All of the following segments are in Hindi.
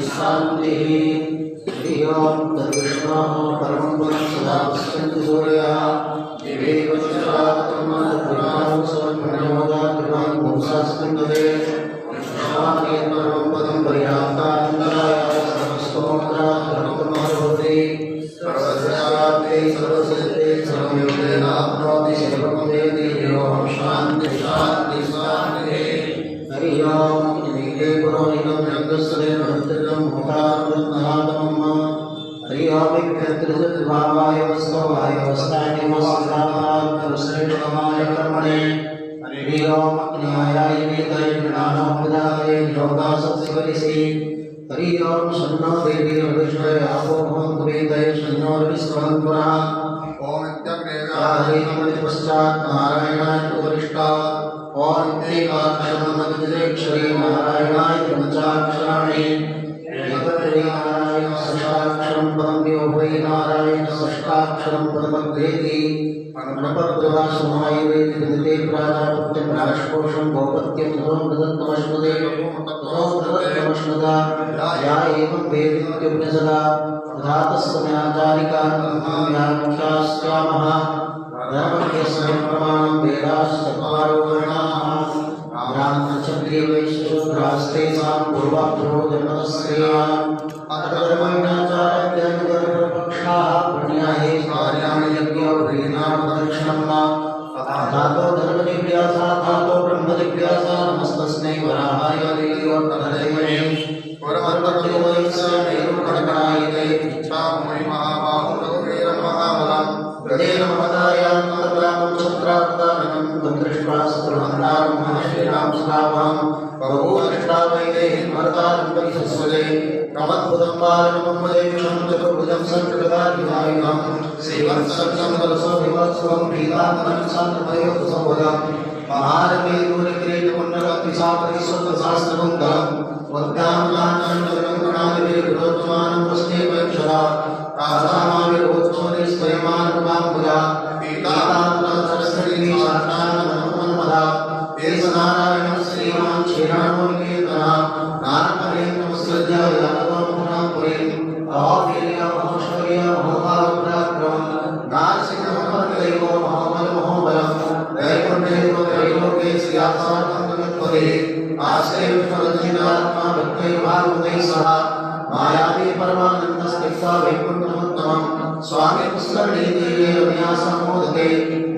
शांति श्रीओम तद्विष्णु परमं गुणं सदा पश्यन्ति सूर्यः दिवे वज्रातमद्विनां समन्वयोदाग्रहं पुंसास्कन्दते कृष्णानि परमं पदं पर्याप्तानन्दराय सर्वस्तोत्रात्मकमहर्भवति सर्वस्याप्ते सर्वसिद्धे सर्वयोगेनाप्नोति सर्वं वेदि ओम शांति शांति शांति हरि ओम नीले पुरोहितं यज्ञस्ते भक्तिं मुखारत्नादमं हरि ओम विकृतृद्भावाय वस्तवाय वस्तानि वस्तानात्मश्रेष्ठमाय कर्मणे हरि ओम अग्न्याय वेदाय ज्ञानोपदाय योगासत्सवरिसि हरि ओम शन्नो देवी विष्णवे आपो भवन्तु वेदाय शन्नोर्विश्वं पुरा ओम इत्यग्नेयाय पश्चात् नारायणाय उपरिष्टा ओम देवाक्षरमदिरेक्षरे नारायणाय पंचाक्षराणि एकत्रे नारायण षष्ठाक्षरं पदं यो वै नारायण षष्ठाक्षरं पदमग्रेति अनपद्वासमाय वेदिते प्राजापत्यं राजकोशं गोपत्यं धों ददत्तमश्नुते धों ददत्तमश्नुता या एवं वेदित्युपनिषदा धातस्समयाचारिका व्याख्यास्यामः धर्मज्ञस्य प्रमाणं वेदाश्चत्वारो वर्णाः ब्राह्मणक्षत्रियवैश्यशूद्रास्तेषां पूर्वाग्रो जन्मतस्येयाम् अतर्वैणाचार्यज्ञानगर्भपक्षाः पुण्याहे कार्याणि यज्ञो ह्रीणामदर्शनं वा धातो धर्मजिज्ञासा धातो ब्रह्मजिज्ञासा नमस्तस्मै वराहाय देव्योत्तरदेवने परमर्तदेवस्य मेरुकणकणायते इच्छामहि महाबाहुरवीरं महाबलं गजेन महतायां तत्रामं छत्रावतारणं तं दृष्ट्वा शत्रुहन्तारं महर्षीणां श्रावहं बहूनिष्ठावैदेहीं भर्तारं परिशस्वजे प्रमद्भुतं बालकं वदेक्षं चतुर्भुजं सङ्कृतायुधायुधं श्रीवत्सं कलशोभिवत्सवं पीताम्बरं सान्द्रभयोत्सवदं महारवीरुनिक्रीडकुण्डलपिशापरिशुद्धशास्त्रकुन्दलं वद्यामलाञ्चन्द्रगङ्गणादिविरुद्धमानं वस्तेवक्षरा कासामाविर्भूत्सोनि स्वयमानुपाम्बुजा पीताम्बरसरस्वती शास्त्रानमन्मदा देशनारायणं श्रीमान् क्षीराणोनिकेतनः नारकलेन्द्रमुत्सृज्य यादवं पुरीं अहोवीर्यमहोशौर्य महोभावपराक्रमं नारसिंहमहर्दैवो महोबलं दैवन्देवो त्रैलोके श्रियासात्मकत्वरे आश्रयविफलजिनात्मा भक्तैर्भागवतैः सह मायावी परमानन्दस्थित्वा वैकुण्ठमुत्तमं स्वामी पुष्करणी देवे रम्यासमोदते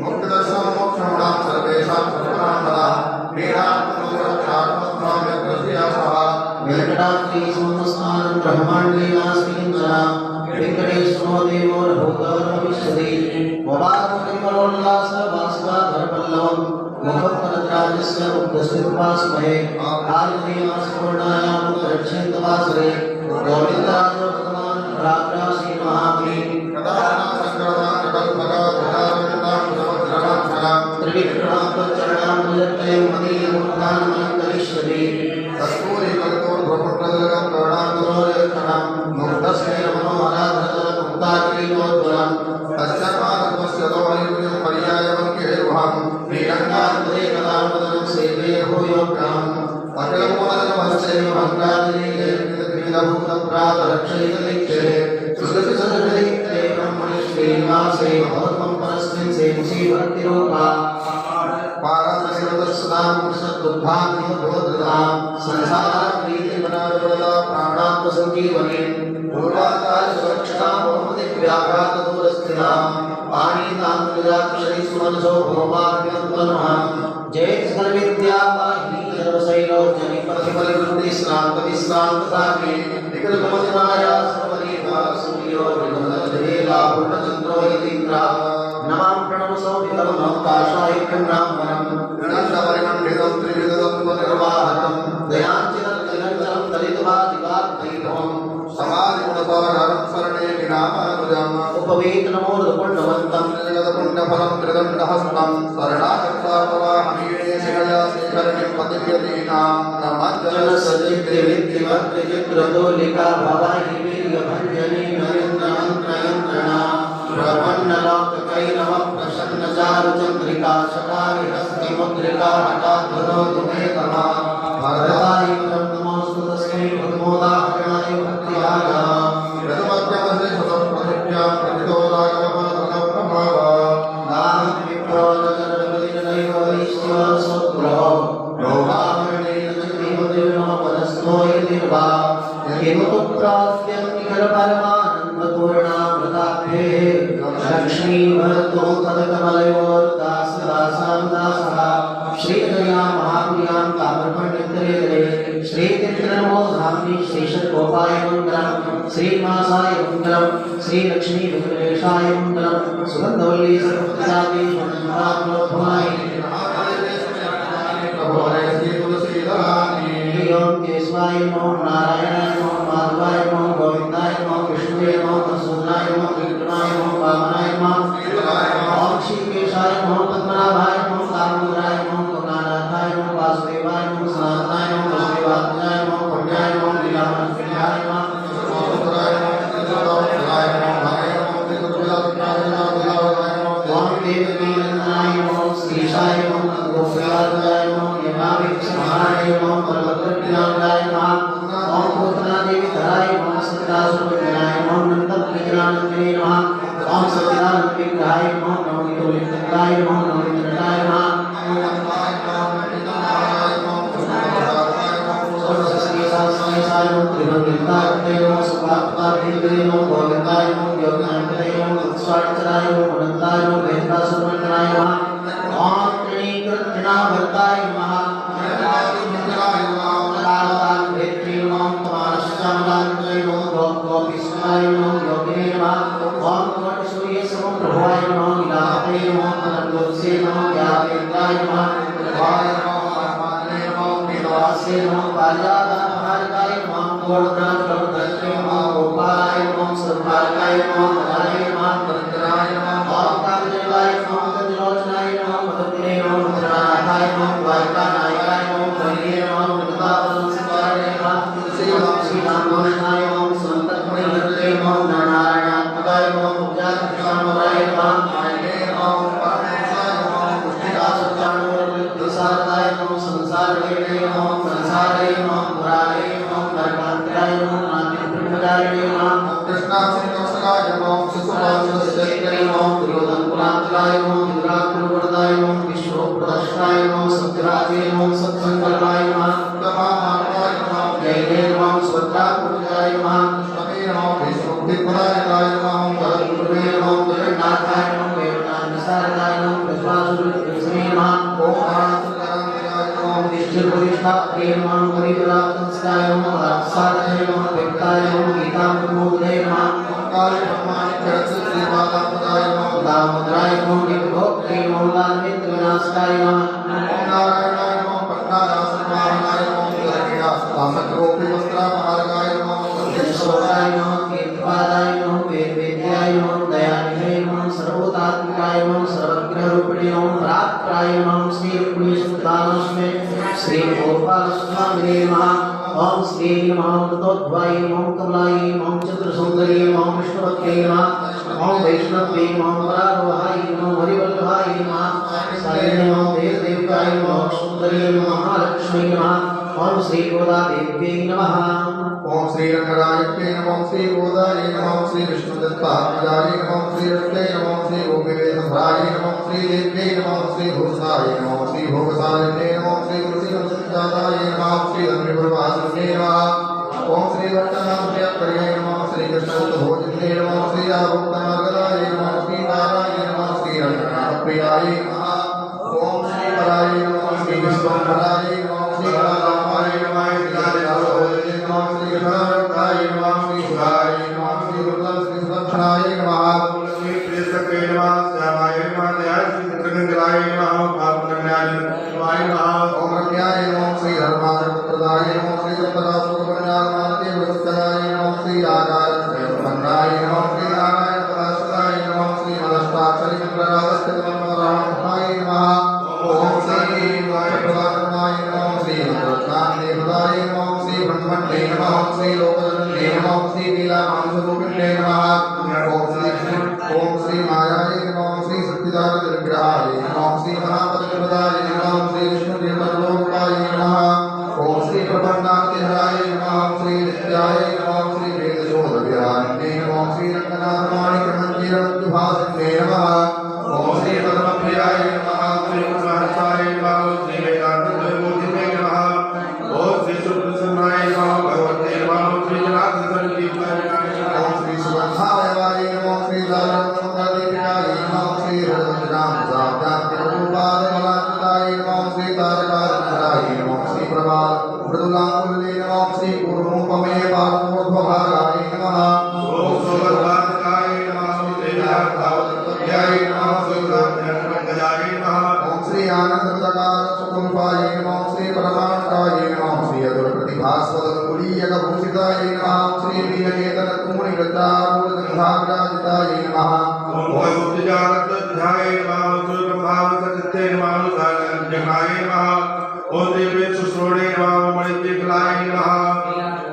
मोक्षदर्शनं मोक्षमुणां सर्वेषां सर्वकामदा क्रीडात्मनोरक्षात्मत्वां यज्ञस्यासः वेङ्कटाद्रि समस्तस्मानं ब्रह्माण्डे नास्ति किञ्चन वेङ्कटेश्वरो देवो रघुतरविश्वते ववामकरिमलोल्लासवासवाधरपल्लवं मुखपरद्राजस्य उद्दस्थितुपास्महे आयुधेयमासपूर्णायां रक्षेन्तवासरे गोविन्दायो भगवान् प्राप्रासि महामुनि त्रिविक्रमात्मचरणां भजत्तयं मदीयमूर्धानं करिष्यति कस्तूरी कल्पोर्ध्वपुण्डलकं करुणाकरोलेखनं मुग्धस्नेहमनोहराधरं मुक्ताग्रीवोज्ज्वलं तच्चर्मात्मस्य दोहरिपुजं पर्यायवङ्केरुहं नीरङ्गान्तरेकदामदनं सेवे भूयोग्रहम् अखिलमूलनमस्यैव भङ्गादिनीलभूतप्रातरक्षैकलिक्षे सुदृशसदृदीप्ते ब्रह्मणि श्रीनिवासे भवत्वं परस्मिन् सेमुषी भक्तिरूपा पारमशिवदस्सदां सद्बुद्धान्तिमभोधृतां संसारप्रीतिमनाविवृता प्राणात्मसञ्जीवने पूर्वाकाशसुरक्षितां बहुमतिव्याघातदूरस्थितां पाणितां निराक्षरीसुमनसो भोमाग्निमन्मनः जय सर्वविद्या वाहिनी सर्वशैलोचनि पथिबलिवृत्तिश्रान्तविश्रान्तसाक्षी निखिलकमतिमाया सर्वदेवा सूर्यो विगमनजवेला पूर्णचन्द्रो यतीन्द्रा नमां प्रणमसो विकलमकाशायिकं ब्राह्मणं गणन्दपरिमण्डितं त्रिविधतत्त्वनिर्वाहकं दयाञ्चिरञ्जनं दलितवादिवाद्वैभवं समाधिगुणसागरं शरणे विनामानुजम् उपवेतनमोर्धपुण्डवन्तं जगदपुण्डफलं त्रिदण्डहस्तं शरणागतापवाहमीडे शिखया शेखरणिं पतिव्यतीनां नमज्जनसजित्रिवित्तिवत्रिचित्रदोलिका भवाहि वीर्यभञ्जनी नरेन्द्रमन्त्रयन्त्रणा प्रपन्नलोककैरवप्रसन्नचारुचन्द्रिका शताविहस्तिमुद्रिका हठाद्भुतो तुमे तमा भरतायुतं नमोऽस्तु तस्मै प्रथमोदाहरणाय कृपा हेतु प्राप्त्यं निखर परमानंद पूर्णामृताभ्ये लक्ष्मी भरतो तदकमलयोर्दास दासां दासः श्रीदया महाप्रियां ताम्रपण्डितरे श्री तीर्थनमोधाम्नि श्री षट्कोपाय मंगलम श्री मासाय मंगलम श्री लक्ष्मी वेंकटेशाय मंगलम सुगंधवल्ली सर्वप्रसादे स्वनामोत्थमाय ओम केशवाय नमो नारायणाय नमो माधवाय नमो गोविंदाय नमो विष्णुवे नमो मधुसूदनाय नमो त्रिविक्रमाय नमो वामनाय नमो ओम श्रीकेशाय नमो पद्मनाभाय नमो दामोदराय नमो करुणानाथाय नमो वासुदेवाय नमो सनातनाय नमो वसुदेवात्मजाय नमो पुण्याय नमो लीलामनस्याय नमो ओम देवकीनंदनाय नमो श्रीशाय नमो गोपिकाय नमो यमाविक्षमाणाय नमो परमकृत्याय नमः ओम भूतना देवी धराय नमो सत्यासुरनाय नमो नंदप्रियानंदने नमः ओम सत्यानंद विग्रहाय नमो नवनीतोलिताय नमो नवनीताय नमः ओम त्रिभंगिताय नमो सुभाताय नमो गोविंदाय नमो योगनाथाय नमो स्वार्थराय नमो अनंताय नमो वेदासुरनाय नमः ओम त्रिकृत्नावर्ताय नमः भगवते प्रभाल मृदुलाकुले नमः श्री पूर्णोपमे पार्थोर्ध्वभागाय नमः ओम सोमरवादकाय नमः देवतावत्याय नमः सुराज्ञानगजाय नमः ओम श्री आनंदप्रदाय सुकुलपाय नमः श्री परमानंदाय नमः श्री अदुर्प्रतिभास्वदकुलीयकभूषिताय नमः श्री वीरकेतनकुमुनिवृत्तारूढगंधाविराजिताय नमः ओम भगवद्गीताध्याय नमः सुरभावसत्ते नमः जगनाय नमः ओम दिव्य सुश्रोणे नमः मणिपिकलाय नमः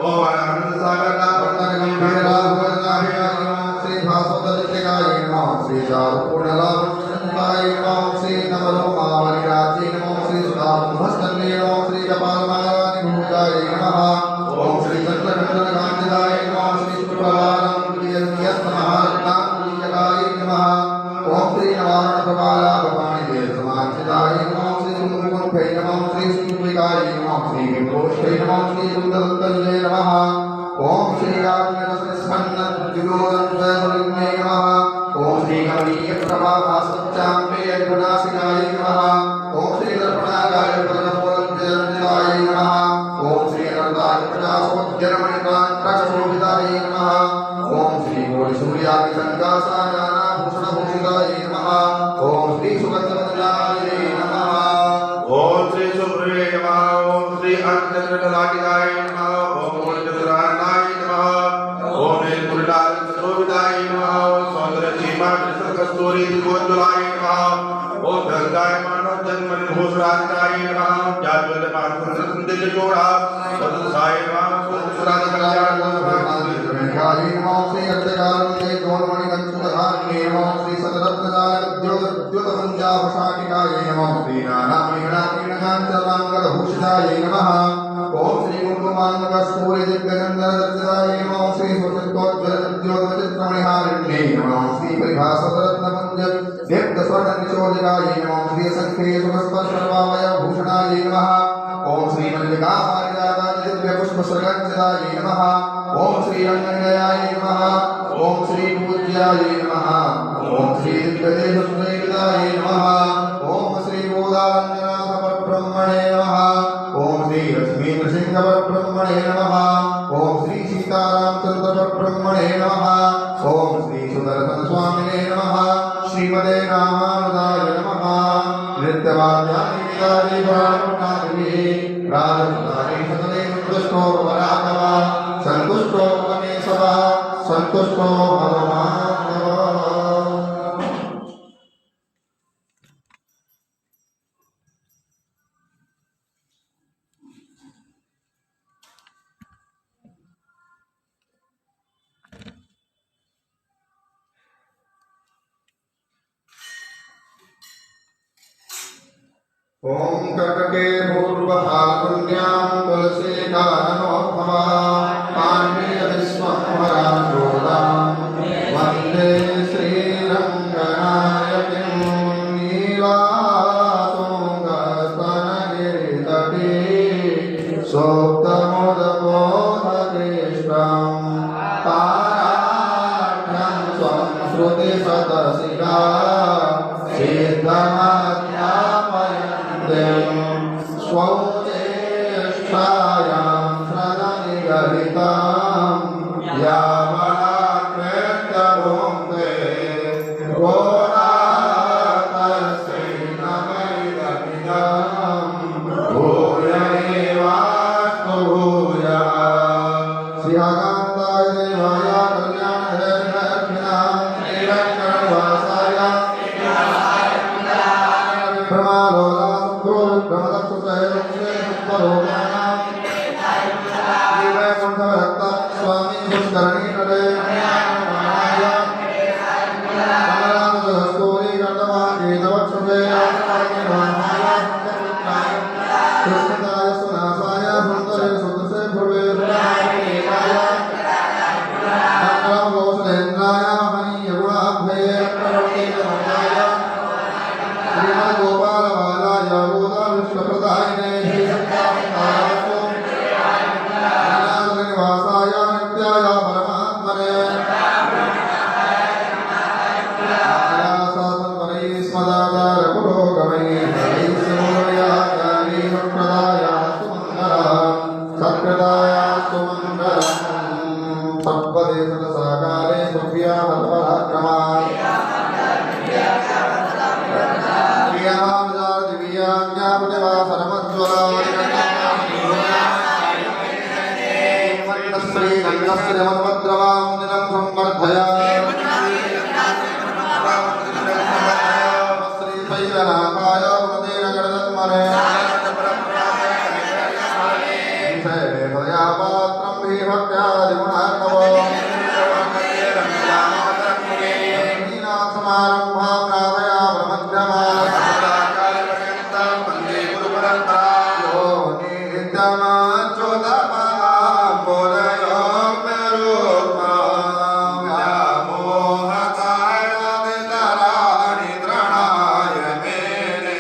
ओम आनंद सागराय श्री भास्वदलिकाय नमः श्री चारुपूर्णलाभंताय नमः श्री नवलोमावलिराजे नमः श्री सुधामहस्तन्ने नमः श्री कपालमालानिभूताय नमः ओम श्री चक्रकण्डनकान्तिदाय नमः श्री सुप्रभालम्बुलियन्महारत्नाम्बुलियकाय नमः ओम श्री नवारणप्रभालाभवाणिदेवसमार्चिताय नमः श्री सुमुखै नमः श्री सुविकाय नमः श्री विभूषै नमः श्री सुन्दरतल्ये नमः ओम श्री आज्ञास्मन्नद्युलोदन्वयमुलिन्ये नमः ओम श्री कमनीयप्रभाभासच्चाम्बे गुणासिनाय नमः ओम श्री दर्पणागाय पदमूलञ्जयन्ताय नमः ओम श्री अनन्ताय प्रजास्मद्यरमणिकान्तशोभिताय नमः ओम श्री घोरसूर्यादिसङ्कासायानाभूषणभूषिताय नमः ओम श्री सुगन्धवदनाय नमः ओम श्री सुब्रह्मण्य नमः ओम श्री अनंतलाटिकाय नमः ओम चतुरानाय नमः ओम नीलकुंडाल शोभिताय नमः ओम सौंदर्य सीमा कस्तूरी दिगोज्ज्वलाय नमः ओम गंगाय मानव जन्मनि भूषराजिताय नमः जाज्वल्य मानव जोड़ा सदसाय नमः सुराज कल्याण काली नमः श्री अर्धकालते गौरमणिकंचुधान्ये नमः श्री सतरत्नदायद्योतपञ्चाभशाटिकाय नमः श्री नानामीणामीणकाञ्चलाङ्गलभूषिताय नमः ओम श्री कुङ्कुमाङ्गकस्तूरिदिव्यगन्धरदर्शिताय नमः श्री सुरचित्तोज्ज्वलद्योतचित्रमणिहारिण्ये नमः श्री परिभासतरत्नपञ्चदीप्तस्वर्णनिशोधिकाय नमः श्री सङ्खे सुखस्पर्शभावयभूषणाय नमः ओम श्री मल्लिकामार्यादिव्यपुष्पसर्गञ्चिताय नमः ओम श्री रङ्गनिलयाय नमः ओम श्री पूज्याय नमः ओम श्री दिव्यदेशसुनिताय नमः ओम श्री बोधारञ्जनाथपरब्रह्मणे नमः ओम श्री लक्ष्मीनृसिंहपरब्रह्मणे नमः ओम श्री सीतारामचन्द्रपरब्रह्मणे नमः ओम श्री सुदर्शनस्वामिने नमः श्रीमते रामानुजाय नमः नृत्यवाद्यानि राजपुतानि सतते सन्तुष्टो भवराघव सन्तुष्टो भवमेशवः सन्तुष्टो भवमाधवः। ओम कर्कटे पूर्वफाल्गुन्यां तुलसी काननोत्तमा पाण्डीयविश्वमराम्रोदां वन्दे श्रीरङ्गनायकीं नीलातुङ्गस्तनगिरितटे सोक्तमुदबोधकेष्टं पाराढ्यं संश्रुतिशतशिला स्वौज्येष्ठायां शरणनिगलितां यावनाकृत्यभुङ्क्ते घोरातस्यै नमैदमिदं भूयमेवास्तु भूयः श्रीकान्ताय देवाय कल्याणधर्मरक्षिणां श्रीरङ्गनिवासाय गोपाल वाला या गोदा विश्व प्रदाय ने श्रीमद्भद्रवामुदिनं संवर्धय श्रीशैलनाथाय गुरुदेव जगदत्मने श्रीशैलेशयापात्रं भक्त्यादिगुणार्णवम् लीलासमारम्भां नाथयाममध्यमाम् यो नित्यमच्युतपदां बोधयो मेरुत्तमं व्यामोहकाय नितराणि तृणाय मेने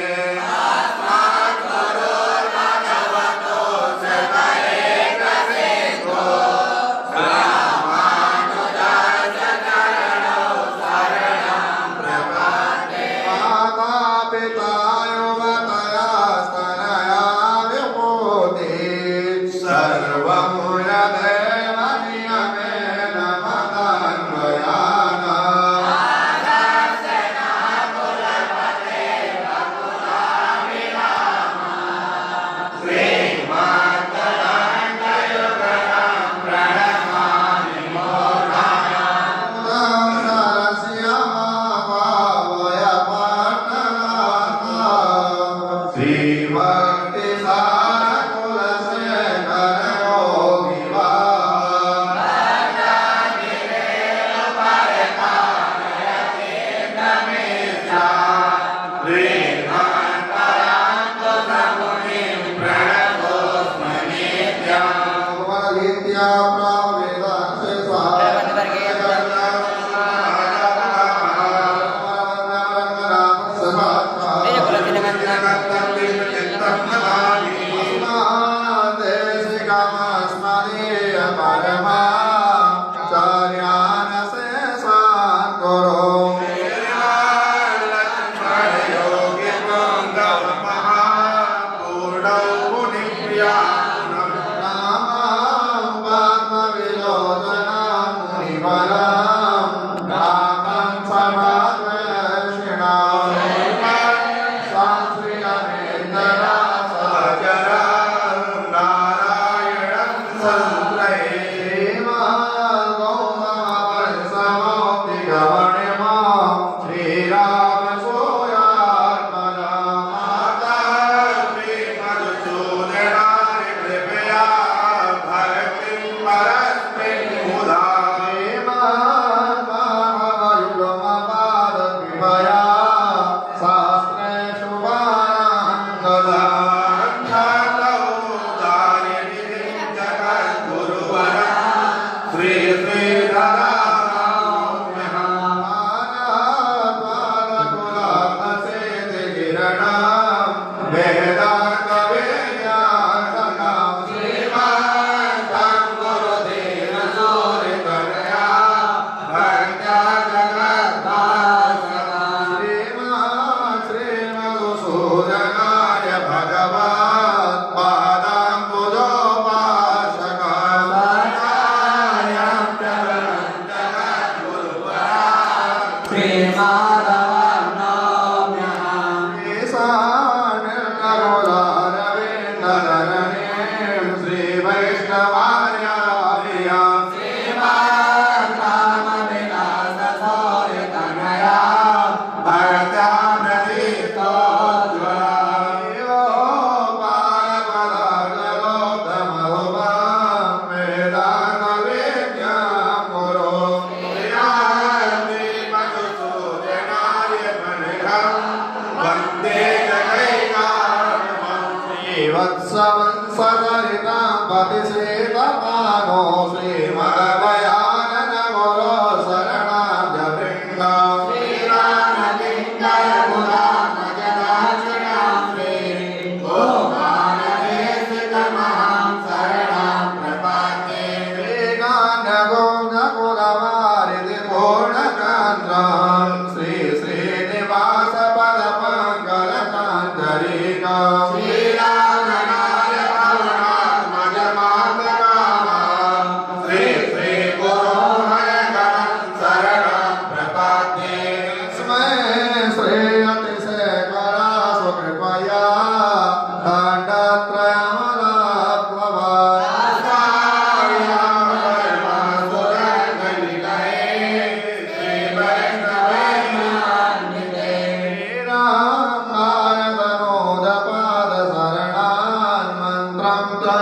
श्री श्री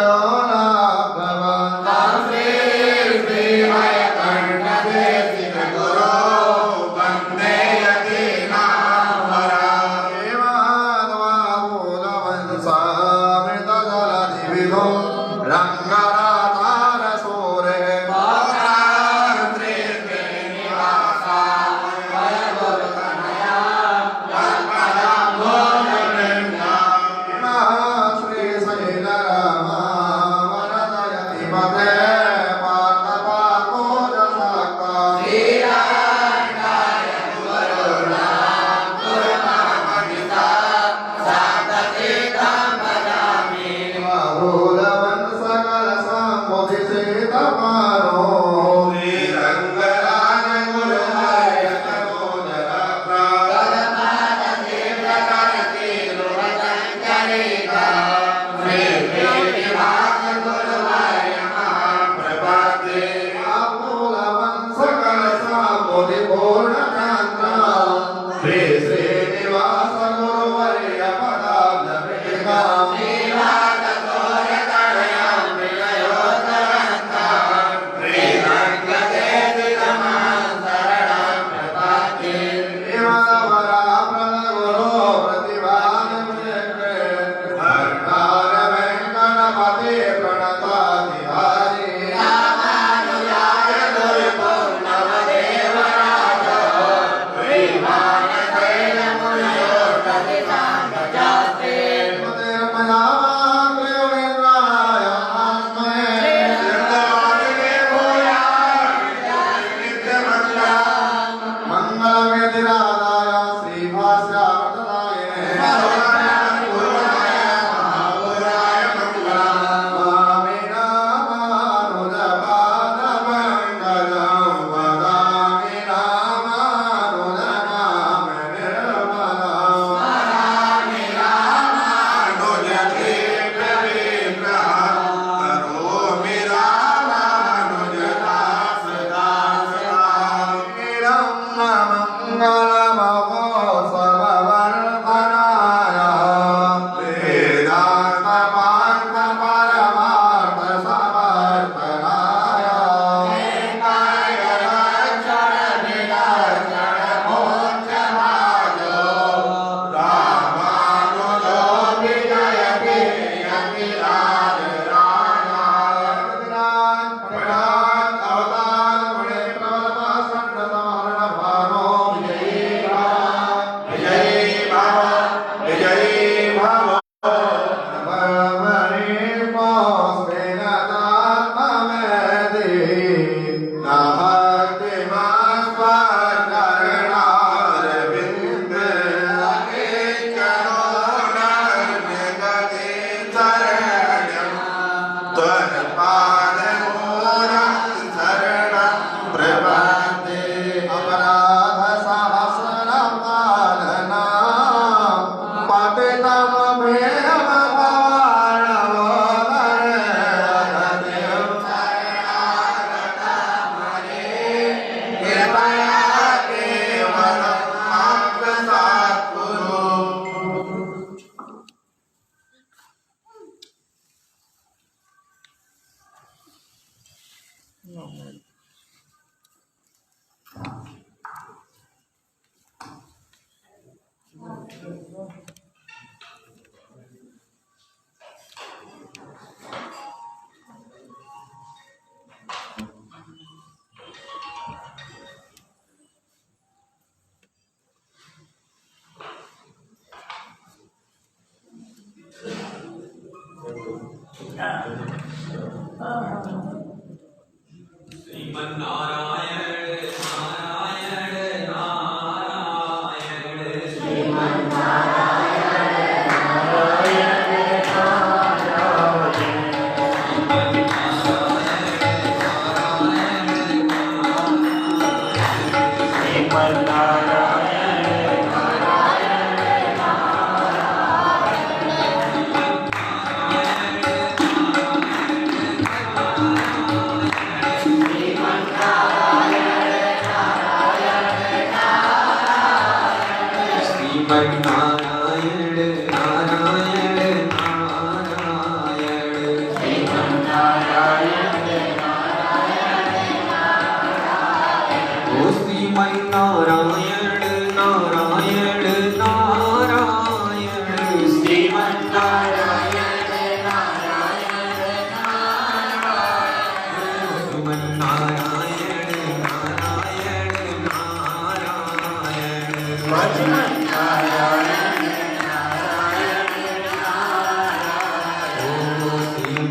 Namo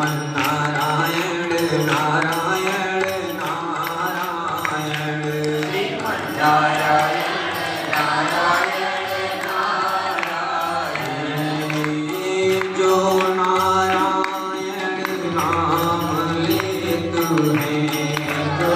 श्रीमन्नारायण नारायण नारायण श्रीमन्नारायण नारायण नारायण जो नारायण नाम लेत है जो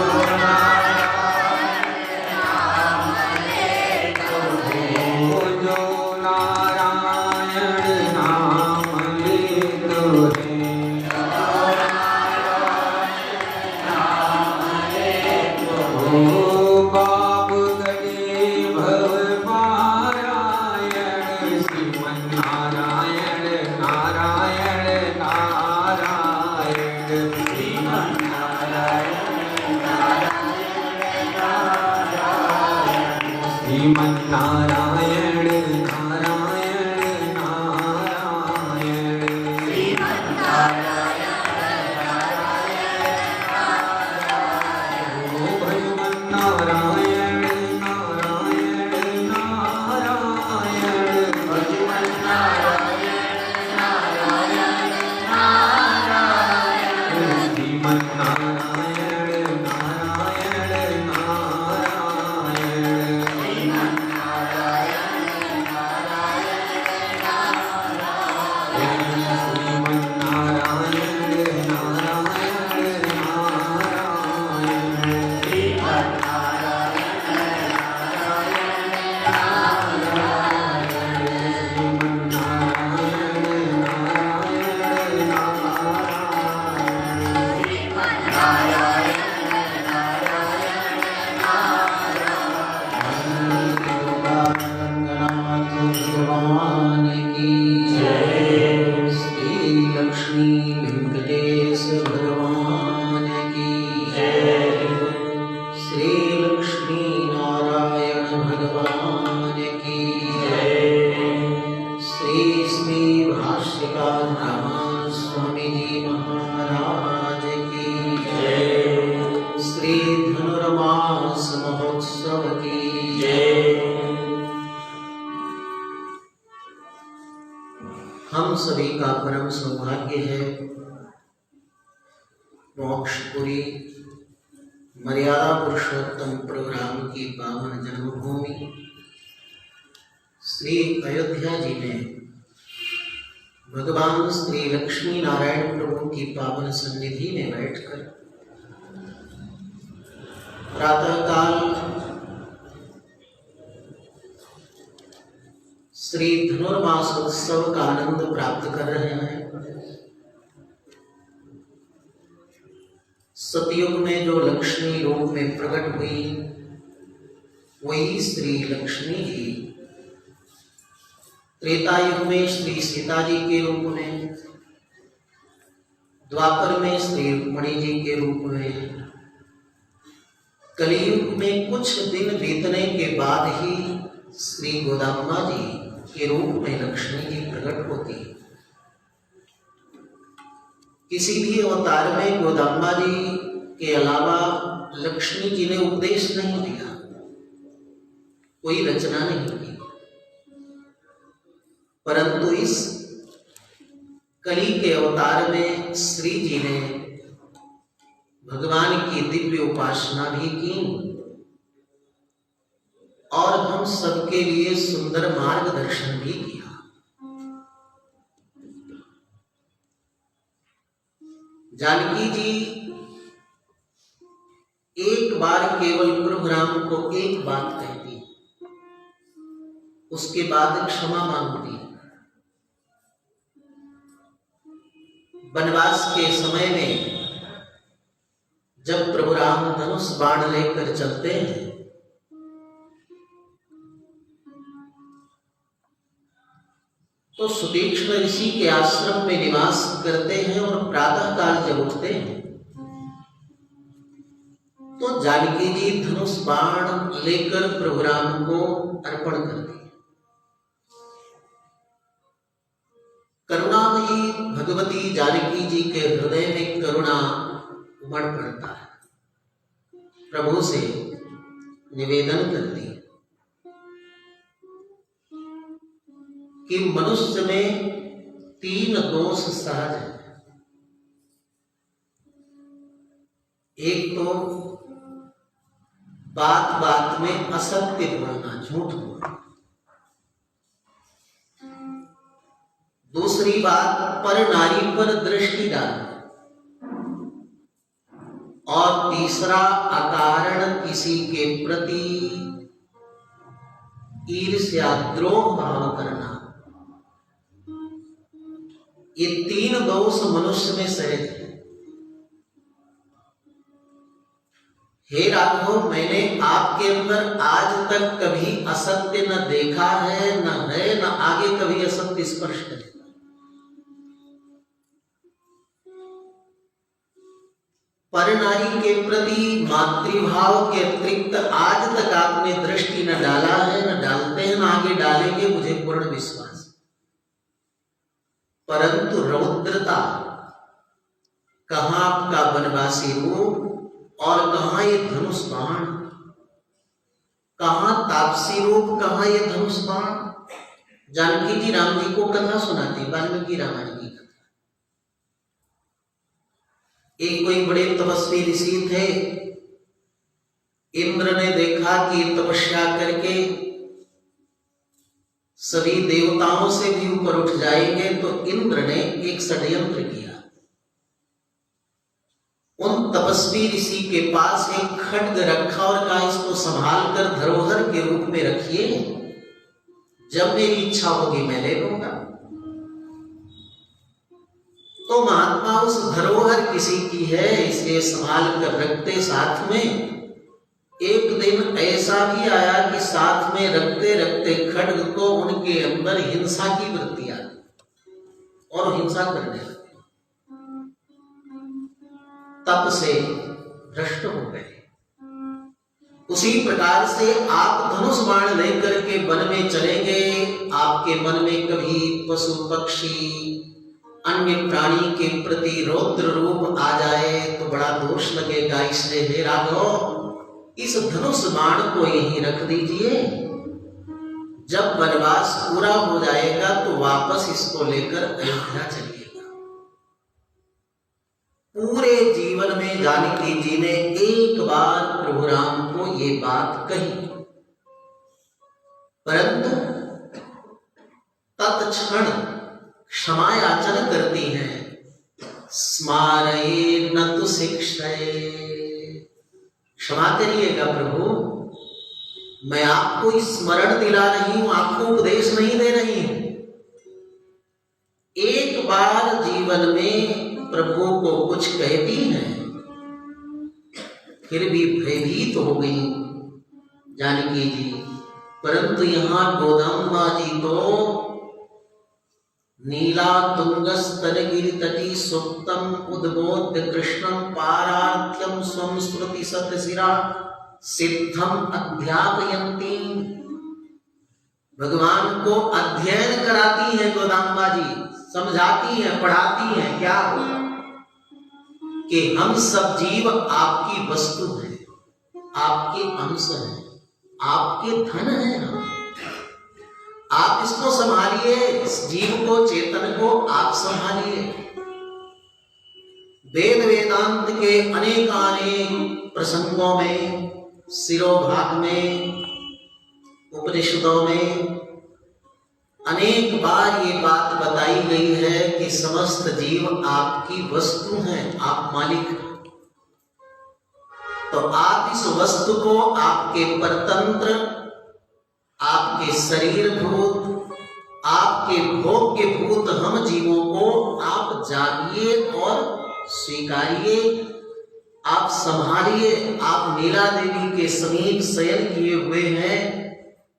श्रीमन्नारायण नारायण नारायण श्रीमन्नारायण भगवन्नारायण नारायण नारायण भगवन्नारायण नारायण नारायण श्रीमन्नारायण नारायण भगवान की जय। श्री लक्ष्मी वेंकटेश भगवान की जय। श्री लक्ष्मी नारायण भगवान की जय। श्री भाष्यकार रामान स्वामी जी महाराज की जय। श्री धनुर्मास महोत्सव की जय। हम सभी का परम सौभाग्य है मोक्षपुरी मर्यादा पुरुषोत्तम प्रोग्राम की पावन जन्मभूमि श्री अयोध्या जी में भगवान श्री लक्ष्मी नारायण प्रभु की पावन सन्निधि में बैठकर प्रातःकाल श्री धनुर्मास उत्सव का आनंद प्राप्त कर रहे हैं। सतयुग में जो लक्ष्मी रूप में प्रकट हुई वही श्री लक्ष्मी जी त्रेता युग में श्री सीता जी के रूप में, द्वापर में श्री रुक्मणी जी के रूप में, कलियुग में कुछ दिन बीतने के बाद ही श्री गोदाम्मा जी के रूप में लक्ष्मी जी प्रकट होती। किसी भी अवतार में गोदाम्मा जी के अलावा लक्ष्मी जी ने उपदेश नहीं दिया, कोई रचना नहीं की, परंतु इस कली के अवतार में श्री जी ने भगवान की दिव्य उपासना भी की और हम सबके लिए सुंदर मार्गदर्शन भी किया। जानकी जी एक बार केवल प्रभु राम को एक बात कहती, उसके बाद क्षमा मांगती। वनवास के समय में जब प्रभु राम धनुष बाण लेकर चलते हैं तो सुतीक्ष्ण ऋषि के आश्रम में निवास करते हैं और प्रातः काल जब उठते हैं तो जानकी जी धनुष बाण लेकर प्रभु राम को अर्पण करती है। करुणामयी भगवती जानकी जी के हृदय में करुणा उमड़ पड़ता है, प्रभु से निवेदन करती है कि मनुष्य में 3 दोष सहज है। एक तो बात बात में असत्य बोलना, झूठ बोलना। दूसरी बात, पर नारी पर दृष्टि डालना। और तीसरा, अकारण किसी के प्रति ईर्ष्या द्रोह भाव करना। ये 3 दोष मनुष्य में सहज है। हे राघव, मैंने आपके अंदर आज तक कभी असत्य न देखा है, न आगे कभी असत्य स्पर्श करेगा। परनारी के प्रति मातृभाव के अतिरिक्त आज तक आपने दृष्टि न डाला है, न डालते हैं, न आगे डालेंगे, मुझे पूर्ण विश्वास। परंतु रौद्रता, कहां आपका वनवासी रूप और कहां ये धनुष बाण, कहां तापसी रूप, कहां ये धनुष बाण। जानकी जी राम जी को कथा सुनाती, वाल्मीकि रामायण की कथा। एक कोई बड़े तपस्वी ऋषि थे। इंद्र ने देखा कि तपस्या करके सभी देवताओं से भी ऊपर उठ जाएंगे, तो इंद्र ने एक षड्यंत्र किया। उन तपस्वी ऋषि के पास एक खड्ग रखा और कहा, इसको संभाल कर धरोहर के रूप में रखिए, जब मेरी इच्छा होगी मैं ले लूंगा। तो महात्मा उस धरोहर किसी की है, इसलिए संभाल कर रखते साथ में। एक दिन ऐसा भी आया कि साथ में रखते रखते खड्ग को उनके अंदर हिंसा की वृत्ति आ गई और हिंसा करने लगे। तप से भ्रष्ट हो गए। उसी प्रकार से आप धनुष बाण लेकर के वन में चले गए, आपके मन में कभी पशु पक्षी अन्य प्राणी के प्रति रौद्र रूप आ जाए तो बड़ा दोष लगेगा। इसलिए हे राघव, इस धनुष बाण को यहीं रख दीजिए, जब वनवास पूरा हो जाएगा तो वापस इसको लेकर अयोध्या चलिएगा। पूरे जीवन में जानकी जी ने एक बार प्रभु राम को ये बात कही, परंतु तत्क्षण क्षमा याचना करती हैं। स्मारये न तु शिक्षये, क्षमा करिएगा प्रभु, मैं आपको स्मरण दिला रही हूं, आपको उपदेश नहीं दे रही हूं। एक बार जीवन में प्रभु को कुछ कहती हैं, फिर भी भयभीत हो गई जानकी जी। परंतु यहां गोदाम्बा जी तो नीला तुंगस्तनगिरि तटी सुप्तम उद्बोध्य कृष्णम पारार्थ्यम स्वम स्मृति सतशिरा सिद्धम अध्यापयन्ती। भगवान को अध्ययन कराती हैं गोदाम्बा जी, समझाती हैं, पढ़ाती हैं। क्या कि हम सब जीव आपकी वस्तु हैं, आपके अंश हैं, आपके धन हैं हम। आप इसको संभालिए, इस जीव को, चेतन को आप संभालिए। वेद वेदांत के अनेक प्रसंगों में, शिरोभाग में, उपनिषदों में अनेक बार ये बात बताई गई है कि समस्त जीव आपकी वस्तु हैं, आप मालिक हैं। तो आप इस वस्तु को आपके परतंत्र, आपके शरीर भूत, आपके भोग्य भूत हम जीवों को आप जानिए और स्वीकारिए, आप संभालिए। आप नीला देवी के समीप शयन किए हुए हैं,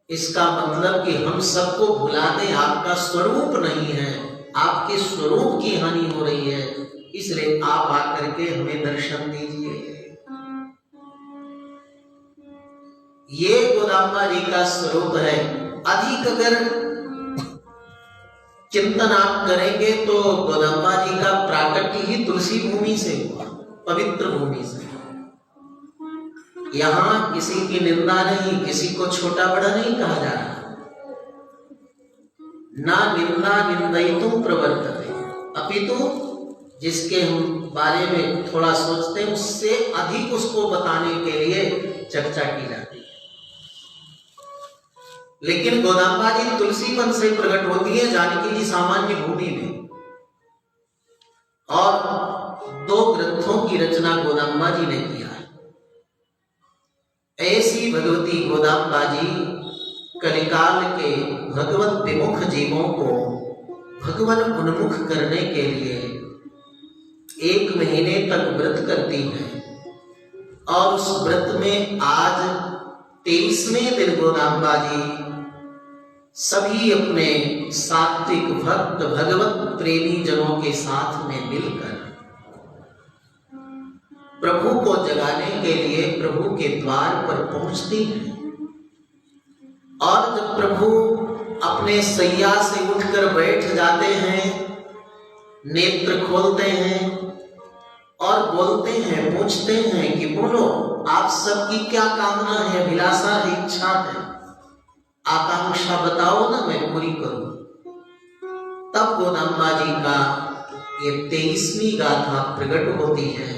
इसका मतलब कि हम सबको भुला दें, आपका स्वरूप नहीं है, आपके स्वरूप की हानि हो रही है, इसलिए आप आकर के हमें दर्शन दीजिए। ये गोदाम्बा जी का स्वरूप है। अधिक अगर चिंतन आप करेंगे तो गोदाम्बा जी का प्राकट्य ही तुलसी भूमि से हुआ, पवित्र भूमि से। यहां किसी की निंदा नहीं, किसी को छोटा बड़ा नहीं कहा जा रहा। ना निंदा निंदयितुम प्रवर्तते, अपितु जिसके हम बारे में थोड़ा सोचते हैं उससे अधिक उसको बताने के लिए चर्चा की जाती है। लेकिन गोदांबा जी तुलसी वन से प्रकट होती है जानकी जी सामान्य भूमि में, और 2 ग्रंथों की रचना गोदांबा जी ने किया है। ऐसी भगवती गोदांबा जी कलिकाल के भगवत विमुख जीवों को भगवान उन्मुख करने के लिए 1 महीने तक व्रत करती हैं, और उस व्रत में आज 23वें दिन गोदांबा जी सभी अपने सात्विक भक्त भगवत प्रेमी जनों के साथ में मिलकर प्रभु को जगाने के लिए प्रभु के द्वार पर पहुंचती हैं। और जब प्रभु अपने सैया से उठकर बैठ जाते हैं, नेत्र खोलते हैं और बोलते हैं, पूछते हैं कि बोलो आप सबकी क्या कामना है, अभिलाषा है, इच्छा है, आकांक्षा बताओ ना, मैं पूरी करूं। तब गोदांबा जी का ये 23वीं गाथा प्रकट होती है।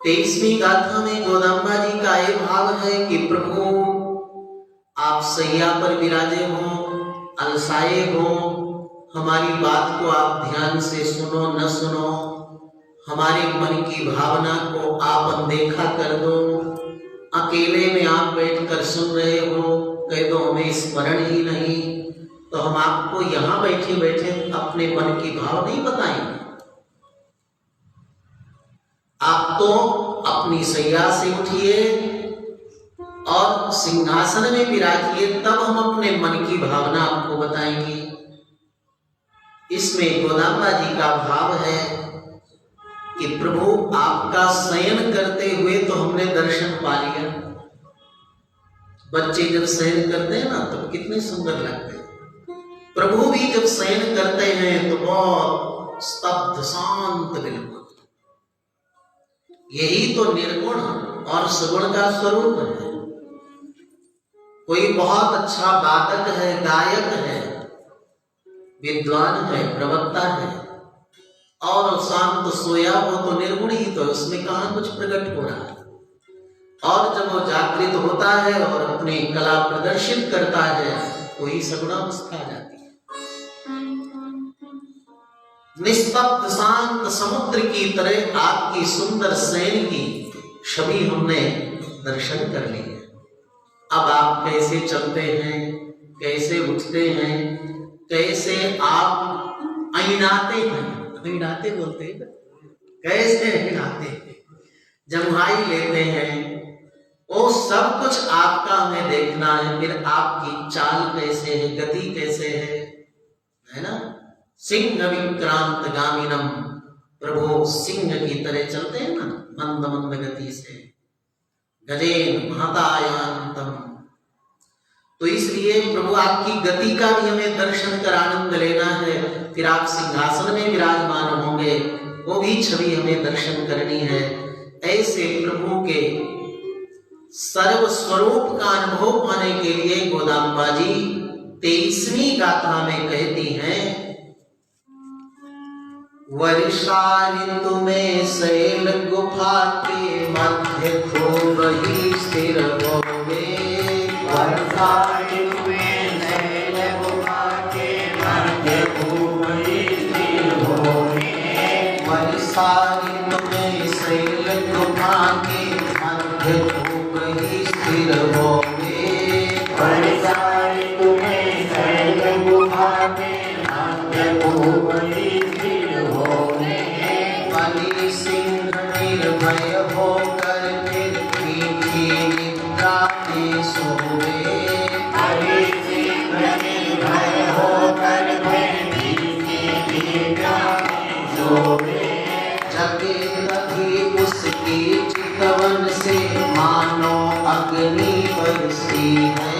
23वीं गाथा में गोदांबा जी का ये भाव है कि प्रभु आप सैया पर विराजे हो, अलसाए हो, हमारी बात को आप ध्यान से सुनो न सुनो, हमारे मन की भावना को आप अनदेखा कर दो, अकेले में आप बैठकर सुन रहे हो, कह दो हमें स्मरण ही नहीं, तो हम आपको यहाँ बैठे बैठे अपने मन की भाव नहीं बताएंगे। आप तो अपनी सैया से उठिए और सिंहासन में विराजिए, तब हम अपने मन की भावना आपको बताएंगे। इसमें गोदांबा जी का भाव है कि प्रभु आपका शयन करते हुए तो हमने दर्शन पा लिया। बच्चे जब शयन करते हैं ना तब कितने सुंदर लगते हैं। प्रभु भी जब शयन करते हैं तो बहुत स्तब्ध शांत बिल्कुल। यही तो निर्गुण और सगुण का स्वरूप है। कोई बहुत अच्छा वादक है, गायक है, विद्वान है, प्रवक्ता है, और शांत सोया हो तो निर्गुण ही तो, उसमें कहां कुछ प्रकट हो रहा है। और जब वो जागृत होता है और अपनी कला प्रदर्शित करता है वही सगुणावस्था आ जाती है। निस्तब्ध शांत समुद्र की तरह आपकी सुंदर शयन की छवि हमने दर्शन कर ली है। अब आप कैसे चलते हैं, कैसे उठते हैं, कैसे आप अइनाते हैं, अइनाते बोलते हैं, कैसे अइनाते हैं, जमुहाई लेते हैं, वो सब कुछ आपका हमें देखना है। फिर आपकी चाल कैसे है, गति कैसे है ना। सिंह विक्रांत गामिनम, प्रभु सिंह की तरह चलते हैं ना, मंद मंद गति से, गजेन महतायांतम। तो इसलिए प्रभु आपकी गति का भी हमें दर्शन कर आनंद लेना है। फिर आप सिंहासन में विराजमान होंगे, वो भी छवि हमें दर्शन करनी है। ऐसे प्रभु के सर्व स्वरूप का अनुभव पाने के लिए गोदांबा जी 23वीं गाथा में कहती हैं, वर्षा ऋतु में शैल गुफा के मध्य खूब ही स्थिर होवे। वर्षा ऋतु में शैल गुफा के मध्य खूब ही स्थिर होवे। वर्षा ऋतु में शैल गुफा के मध्य खूब ही स्थिर होवे। वर्षा ऋतु में शैल गुफा के मध्य खूब ही बलि सिंह निर्भय होकर फिर मीठी निद्रा में सोवे। बलि सिंह निर्भय होकर फिर मीठी निद्रा में सोवे। जगे तभी उसकी चितवन से मानो अग्नि बरसी है।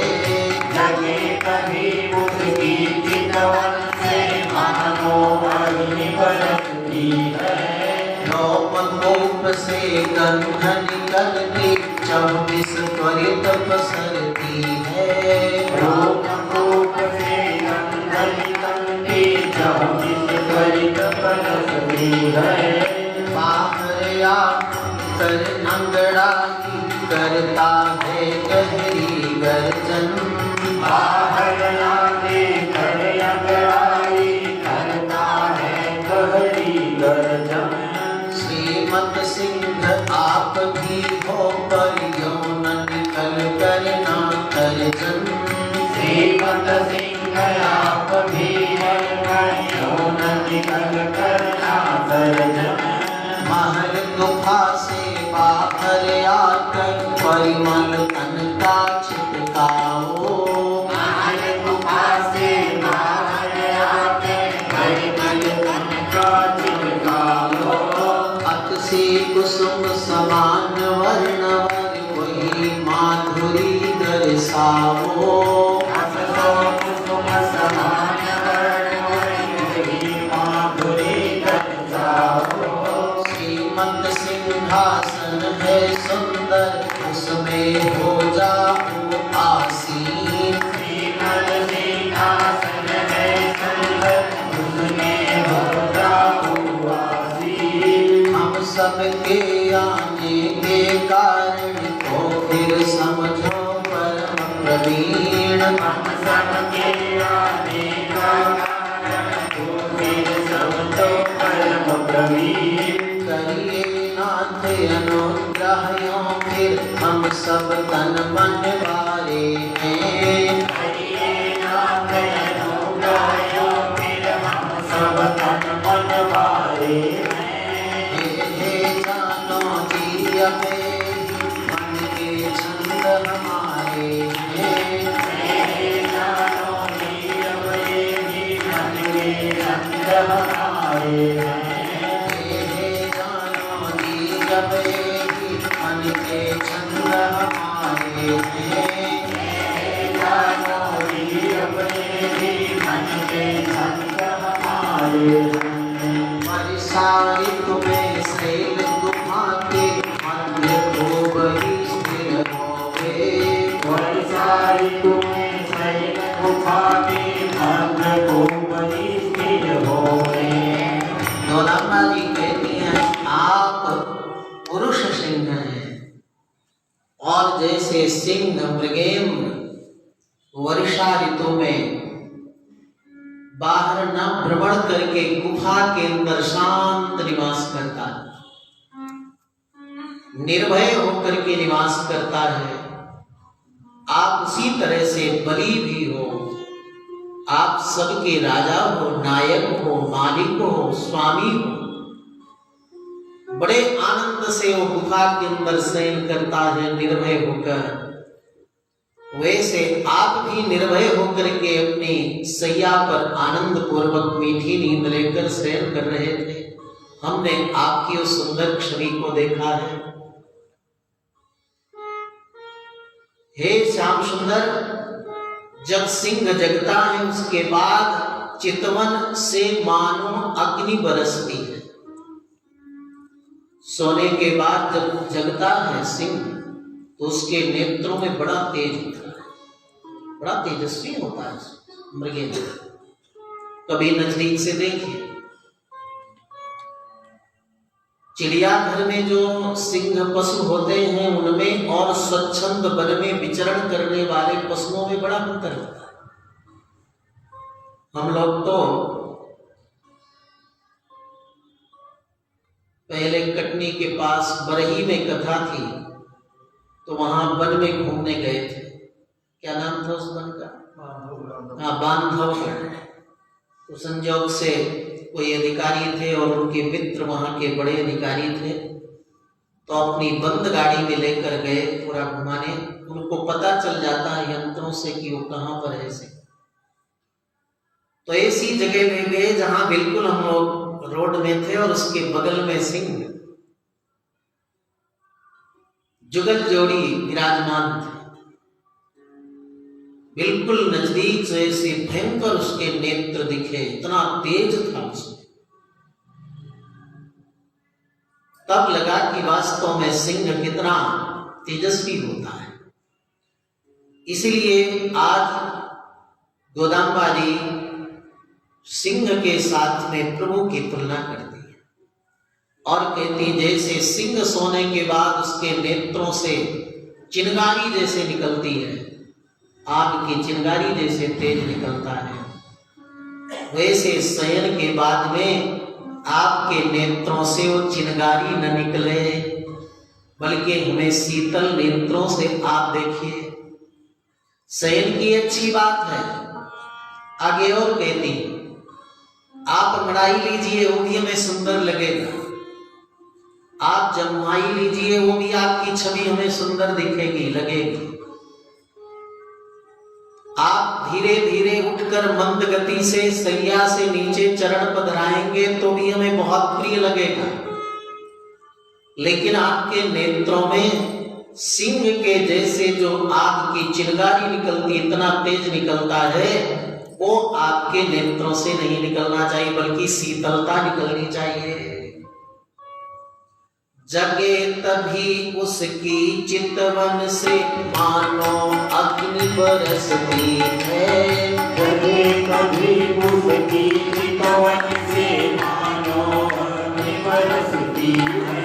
जगे तभी उसकी चितवन से मानो अग्नि बरसती है। लोप से गंध निकलती 24 त्वरित पसरती है। लोप से गंध निकलती 24 त्वरित बरसती है। बाहर आकर अंगड़ाई करता है गहरी गर्जन। बाहर आके कर अंगड़ाई करता है गहरी गर्जन। श्रीमत सिंह आप भी हो पर यौन निकल कर ना तर्जन। श्रीमत सिंह आप भी यौन निकल कर ना तर्जन। महल गुफा से बाहर आकर परिमल तन का छिटकाओ। महल गुफा से बाहर आके परिमल तन का छिटकाओ। अतिशि कुसुम समान वर्णवर वही माधुरी दर्शाओ। हसतो कुसुम समान वर्ण वही माधुरी दर्शाओ। श्रीमत सिंहासन है सुंदर उसमें हो जाओ आसीन। श्रीमद सिंहासन है सुंदर उसमें हो जाओ आसीन। हम सबके आने के कारण तो फिर समझो परम प्रवीण। हम सबके आने का कारण तो फिर समझो परम प्रवीण। करिए नाथ अनुग्रह यों फिर हम सब तन मन वाले हैं। हरिये नाम अनुग्रह यो फिर हम सब तन मन वाले हैं। हे जानो जी अबे मन के छंद हमारे हैं। हे जानो जी अब ये भी मन के छंद हमारे हैं। हे जानो जी अबे मन के छंद हमारे हैं। हे जानो जी अब ये भी मन के छंद हमारे हैं। सारी तुम्हें शैल गुफा के मध्य खूब ही स्थिर होवे। सारी तुम्हें शैल गुफा के मध्य खूब ही स्थिर होवे। गौरांबा जी कहती हैं आप पुरुष सिंह हैं और जैसे सिंह मृगेंद्र वर्षा ऋतु में बाहर न भ्रमण करके गुफा के अंदर शांत निवास करता है, निर्भय होकर के निवास करता है, आप उसी तरह से बलि भी हो। आप सबके राजा हो, नायक हो, मालिक हो, स्वामी हो। बड़े आनंद से वो गुफा के अंदर शयन करता है निर्भय होकर। वैसे आप भी निर्भय होकर के अपनी सैया पर आनंद पूर्वक मीठी नींद लेकर शयन कर रहे थे। हमने आपकी उस सुंदर छवि को देखा है। हे श्याम सुंदर, जब सिंह जगता है उसके बाद चितवन से मानो अग्नि बरसती है। सोने के बाद जब जगता है सिंह तो उसके नेत्रों में बड़ा तेज होता है, बड़ा तेजस्वी होता है मृगेंद्र। कभी नजदीक से देखिए, चिड़ियाघर में जो सिंह पशु होते हैं उनमें और स्वच्छंद वन में विचरण करने वाले पशुओं में बड़ा अंतर होता है। हम लोग तो पहले कटनी के पास बरही में कथा थी तो वहां वन में घूमने गए थे। क्या नाम था उस वन का? हाँ, बांधवगढ़। तो संजोग से कोई अधिकारी थे और उनके मित्र वहां के बड़े अधिकारी थे, तो अपनी बंद गाड़ी में लेकर गए पूरा घुमाने। उनको पता चल जाता है यंत्रों से कि वो कहाँ पर है सिंह। तो ऐसी जगह ले गए जहां बिल्कुल हम लोग रोड में थे और उसके बगल में सिंह जुगल जोड़ी विराजमान थे। बिल्कुल नजदीक से ऐसे भयंकर उसके नेत्र दिखे, इतना तेज था उसमें। तब लगा कि वास्तव में सिंह कितना तेजस्वी होता है। इसलिए आज गोदाम्बा जी सिंह के साथ में प्रभु की तुलना करती है और कहती जैसे सिंह सोने के बाद उसके नेत्रों से चिंगारी जैसे निकलती है, आग की चिंगारी जैसे तेज निकलता है, वैसे शयन के बाद में आपके नेत्रों से वो चिंगारी न निकले, बल्कि हमें शीतल नेत्रों से आप देखिए। शयन की अच्छी बात है। आगे और कहती आप अंगड़ाई लीजिए वो भी हमें सुंदर लगेगा, आप जमाई लीजिए वो भी आपकी छवि हमें सुंदर दिखेगी लगेगी। आप धीरे धीरे उठकर मंद गति से सैया से नीचे चरण पधराएंगे तो भी हमें बहुत प्रिय लगेगा। लेकिन आपके नेत्रों में सिंह के जैसे जो आग की चिंगारी निकलती, इतना तेज निकलता है, वो आपके नेत्रों से नहीं निकलना चाहिए, बल्कि शीतलता निकलनी चाहिए। जगे तभी उसकी चितवन से मानो अग्नि बरसती है। जगे कभी उसकी चितवन से मानो अग्नि बरसती है।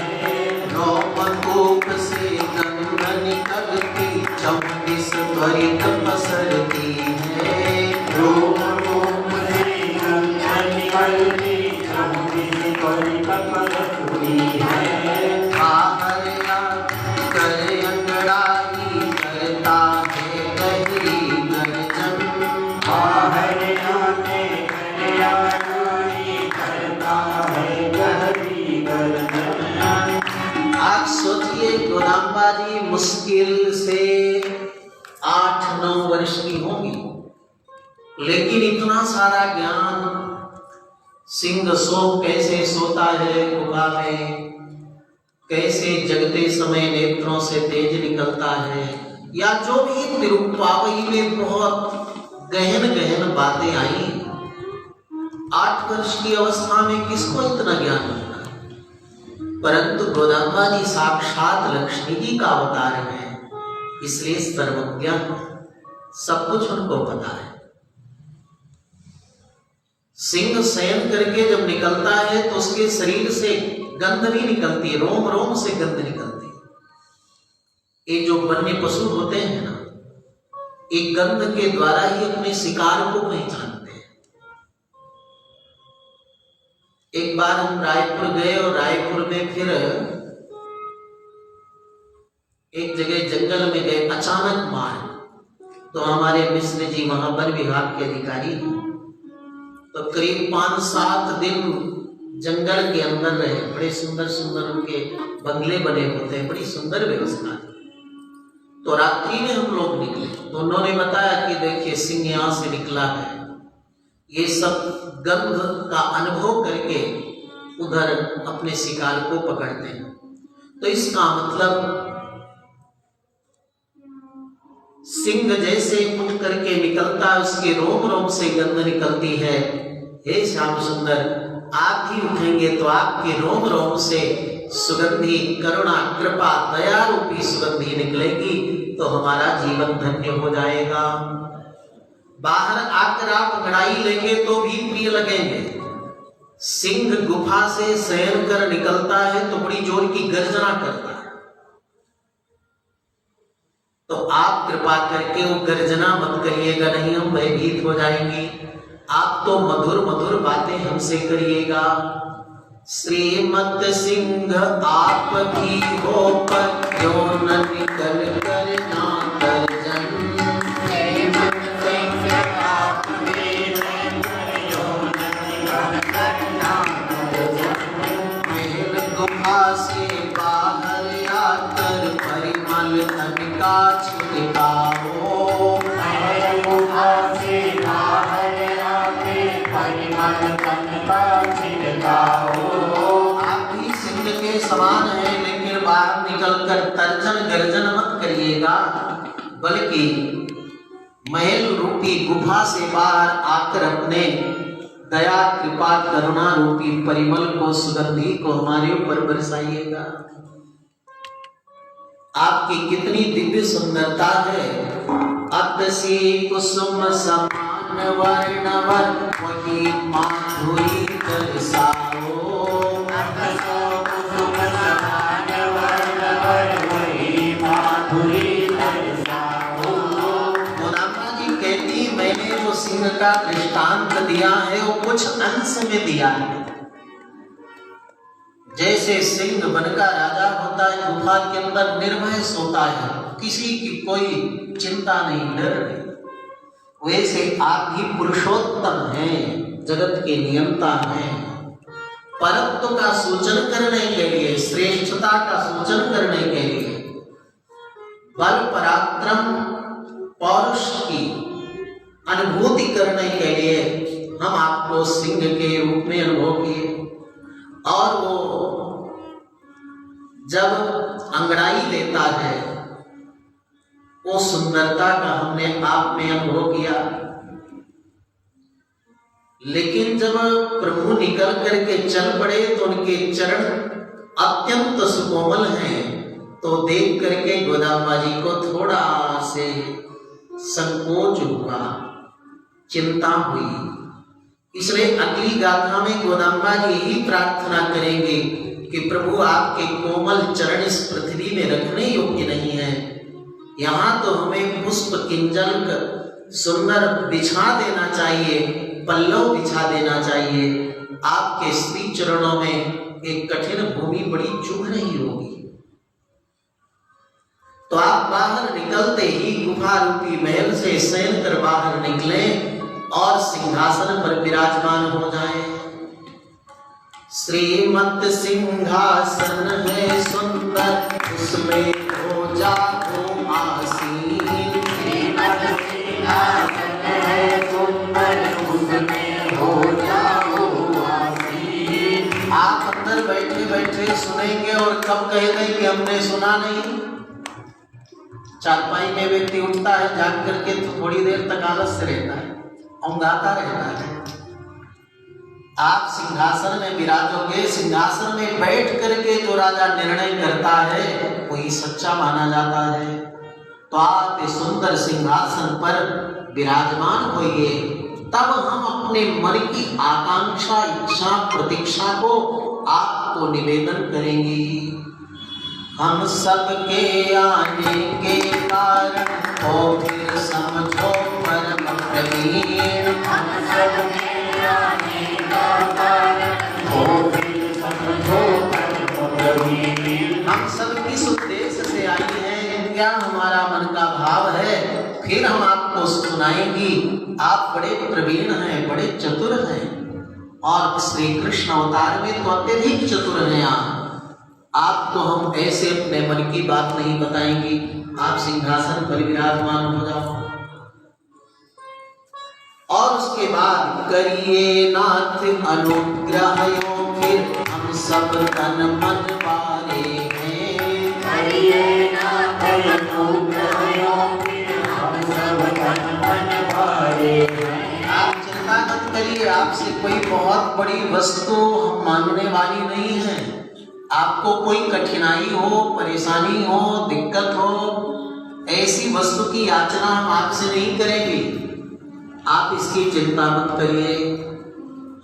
रोमकूप से गंध निकलती, चौबीस त्वरित पसरती है। रोमकूप से गंध निकलती, चौबीस त्वरित पसरती है। आप सोचिए गोदाम्बा जी मुश्किल से 8-9 वर्ष की होंगी, लेकिन इतना सारा ज्ञान, सिंह कैसे सोता है गुफा में, कैसे जगते समय नेत्रों से तेज निकलता है, या जो भी निरुक्तावली में बहुत गहन गहन बातें आई। 8 वर्ष की अवस्था में किसको इतना ज्ञान होता है? परंतु गोदाम्बा जी साक्षात लक्ष्मी जी का अवतार है, इसलिए सर्वज्ञ, सब कुछ उनको पता है। सिंह शयन करके जब निकलता है तो उसके शरीर से गंध भी निकलती है, रोम रोम से गंध निकलती है। ये जो वन्य पशु होते हैं ना, एक गंध के द्वारा ही अपने शिकार को पहचानते हैं। एक बार हम रायपुर गए और रायपुर में फिर एक जगह जंगल में गए, अचानक मार, तो हमारे मिश्र जी वहां वन विभाग के अधिकारी हैं, तो करीब 5-7 दिन जंगल के अंदर रहे। बड़े सुंदर सुंदर उनके बंगले बने होते हैं, बड़ी सुंदर व्यवस्था। तो रात्रि में हम लोग निकले तो उन्होंने बताया कि देखिए सिंह यहाँ से निकला है, ये सब गंध का अनुभव करके उधर अपने शिकार को पकड़ते हैं। तो इसका मतलब सिंह जैसे उठ करके निकलता है, उसके रोम रोम से गंध निकलती है। हे श्याम सुंदर, आप भी उठेंगे तो आपके रोम रोम से सुगंधी करुणा कृपा दया रूपी सुगंधी निकलेगी, तो हमारा जीवन धन्य हो जाएगा। बाहर आकर आप अंगड़ाई लेंगे तो भी प्रिय लगेंगे। सिंह गुफा से शयन कर निकलता है तो बड़ी जोर की गर्जना करता है, तो आप कृपा करके वो गर्जना मत करिएगा, नहीं हम भयभीत हो जाएंगे। आप तो मधुर मधुर बातें हमसे करिएगा। श्रीमत सिंह आपकी हो पर क्यों न निकल कर ना गर्जन। श्रीमत सिंह आपकी हो पर क्यों न निकल कर ना गर्जन। महल गुफा से बाहर आकर परिमल तन का छिड़काओ। महल गुफा से बाहर परिमल तन का छिड़काओ। आप भी सिंह के समान है, लेकिन बाहर निकलकर तर्जन गर्जन मत करिएगा, बल्कि महल रूपी गुफा से बाहर आकर अपने दया कृपा करुणा रूपी परिमल को, सुगंधी को हमारे ऊपर बरसाइएगा। आपकी कितनी दिव्य सुंदरता है। अतसी कुसुम समान वर्णवर वही माधुरी तरसाओ। अकसो कुसुम समान वर्णवर वही माधुरी तरसाओ। गोदामा जी कहती मैंने जो सिंह का दृष्टांत दिया है वो कुछ अंश में दिया है। जैसे सिंह बनका राजा होता है, गुफा के अंदर निर्भय सोता है, किसी की कोई चिंता नहीं, डर नहीं, वैसे आप भी पुरुषोत्तम हैं, जगत के नियंता हैं। परत्व का सूचन करने के लिए, श्रेष्ठता का सूचन करने के लिए, बल पराक्रम पौरुष की अनुभूति करने के लिए हम आपको सिंह के रूप में अनुभव किए। और वो जब अंगड़ाई लेता है वो सुंदरता का हमने आप में अनुभव किया। लेकिन जब प्रभु निकल करके चल पड़े तो उनके चरण अत्यंत सुकोमल हैं, तो देख करके गोदामा जी को थोड़ा से संकोच हुआ, चिंता हुई। इसलिए अगली गाथा में गोदामा जी यही प्रार्थना करेंगे कि प्रभु आपके कोमल चरण इस पृथ्वी में रखने योग्य नहीं है, यहाँ तो हमें पुष्प किंजल सुंदर बिछा देना चाहिए, पल्लव बिछा देना चाहिए। आपके श्री चरणों में एक कठिन भूमि बड़ी चुभ रही होगी। तो आप बाहर निकलते ही गुफा रूपी महल से शयन कर बाहर निकले और सिंहासन पर विराजमान हो जाए। श्रीमत सिंहासन है सुंदर, उसमें हो जाओ आसीन। श्रीमत सिंहासन है सुंदर, उसमें हो जाओ आसीन। आप अंदर बैठे बैठे सुनेंगे और कब कहेंगे कि हमने सुना नहीं। चारपाई में व्यक्ति उठता है जाग करके तो थोड़ी देर तक आलस्य रहता है, औंधाता रहता है। आप सिंहासन में विराजोगे, सिंहासन में बैठ करके जो राजा निर्णय करता है वही सच्चा माना जाता है। तो आप इस सुंदर सिंहासन पर विराजमान होइए, तब हम अपने मन की आकांक्षा, इच्छा, प्रतीक्षा को आपको निवेदन करेंगे। हम सबके आने के कारण हो फिर समझो परम प्रवीण। हम सबके आने का कारण हो फिर समझो परम प्रवीण। हम सब किस उद्देश्य से आई हैं, क्या हमारा मन का भाव है, फिर हम आपको सुनाएंगी। आप बड़े प्रवीण हैं, बड़े चतुर हैं, और श्री कृष्ण अवतार में तो अत्यधिक चतुर हैं। आपको हम ऐसे अपने मन की बात नहीं बताएंगे। आप सिंहासन पर विराजमान हो जाओ और उसके बाद करिए नाथ अनुग्रह यो, फिर हम सब तन मन वाले हैं। करिए नाथ अनुग्रह यो, फिर हम सब तन मन वाले हैं। आप चिंता मत करिए, आपसे कोई बहुत बड़ी वस्तु हम मांगने वाली नहीं है। आपको कोई कठिनाई हो, परेशानी हो, दिक्कत हो, ऐसी वस्तु की याचना हम आपसे नहीं करेंगे। आप इसकी चिंता मत करिए।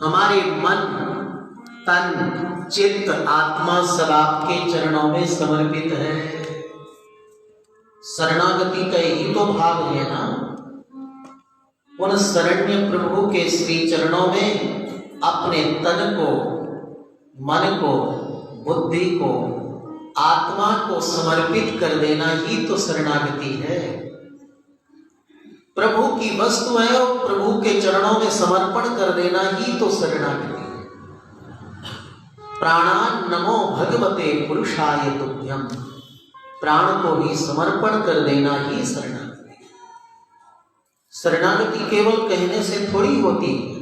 हमारे मन, तन, चित्त, आत्मा सब आपके चरणों में समर्पित है। शरणागति का यही तो भाव है ना। उन शरण्य प्रभु के श्री चरणों में अपने तन को, मन को, बुद्धि को, आत्मा को समर्पित कर देना ही तो शरणागति है। प्रभु की वस्तु है और प्रभु के चरणों में समर्पण कर देना ही तो शरणागति है। प्राणान नमो भगवते पुरुषाय तुभ्यम, प्राण को भी समर्पण कर देना ही शरणागति है। शरणागति केवल कहने से थोड़ी होती है।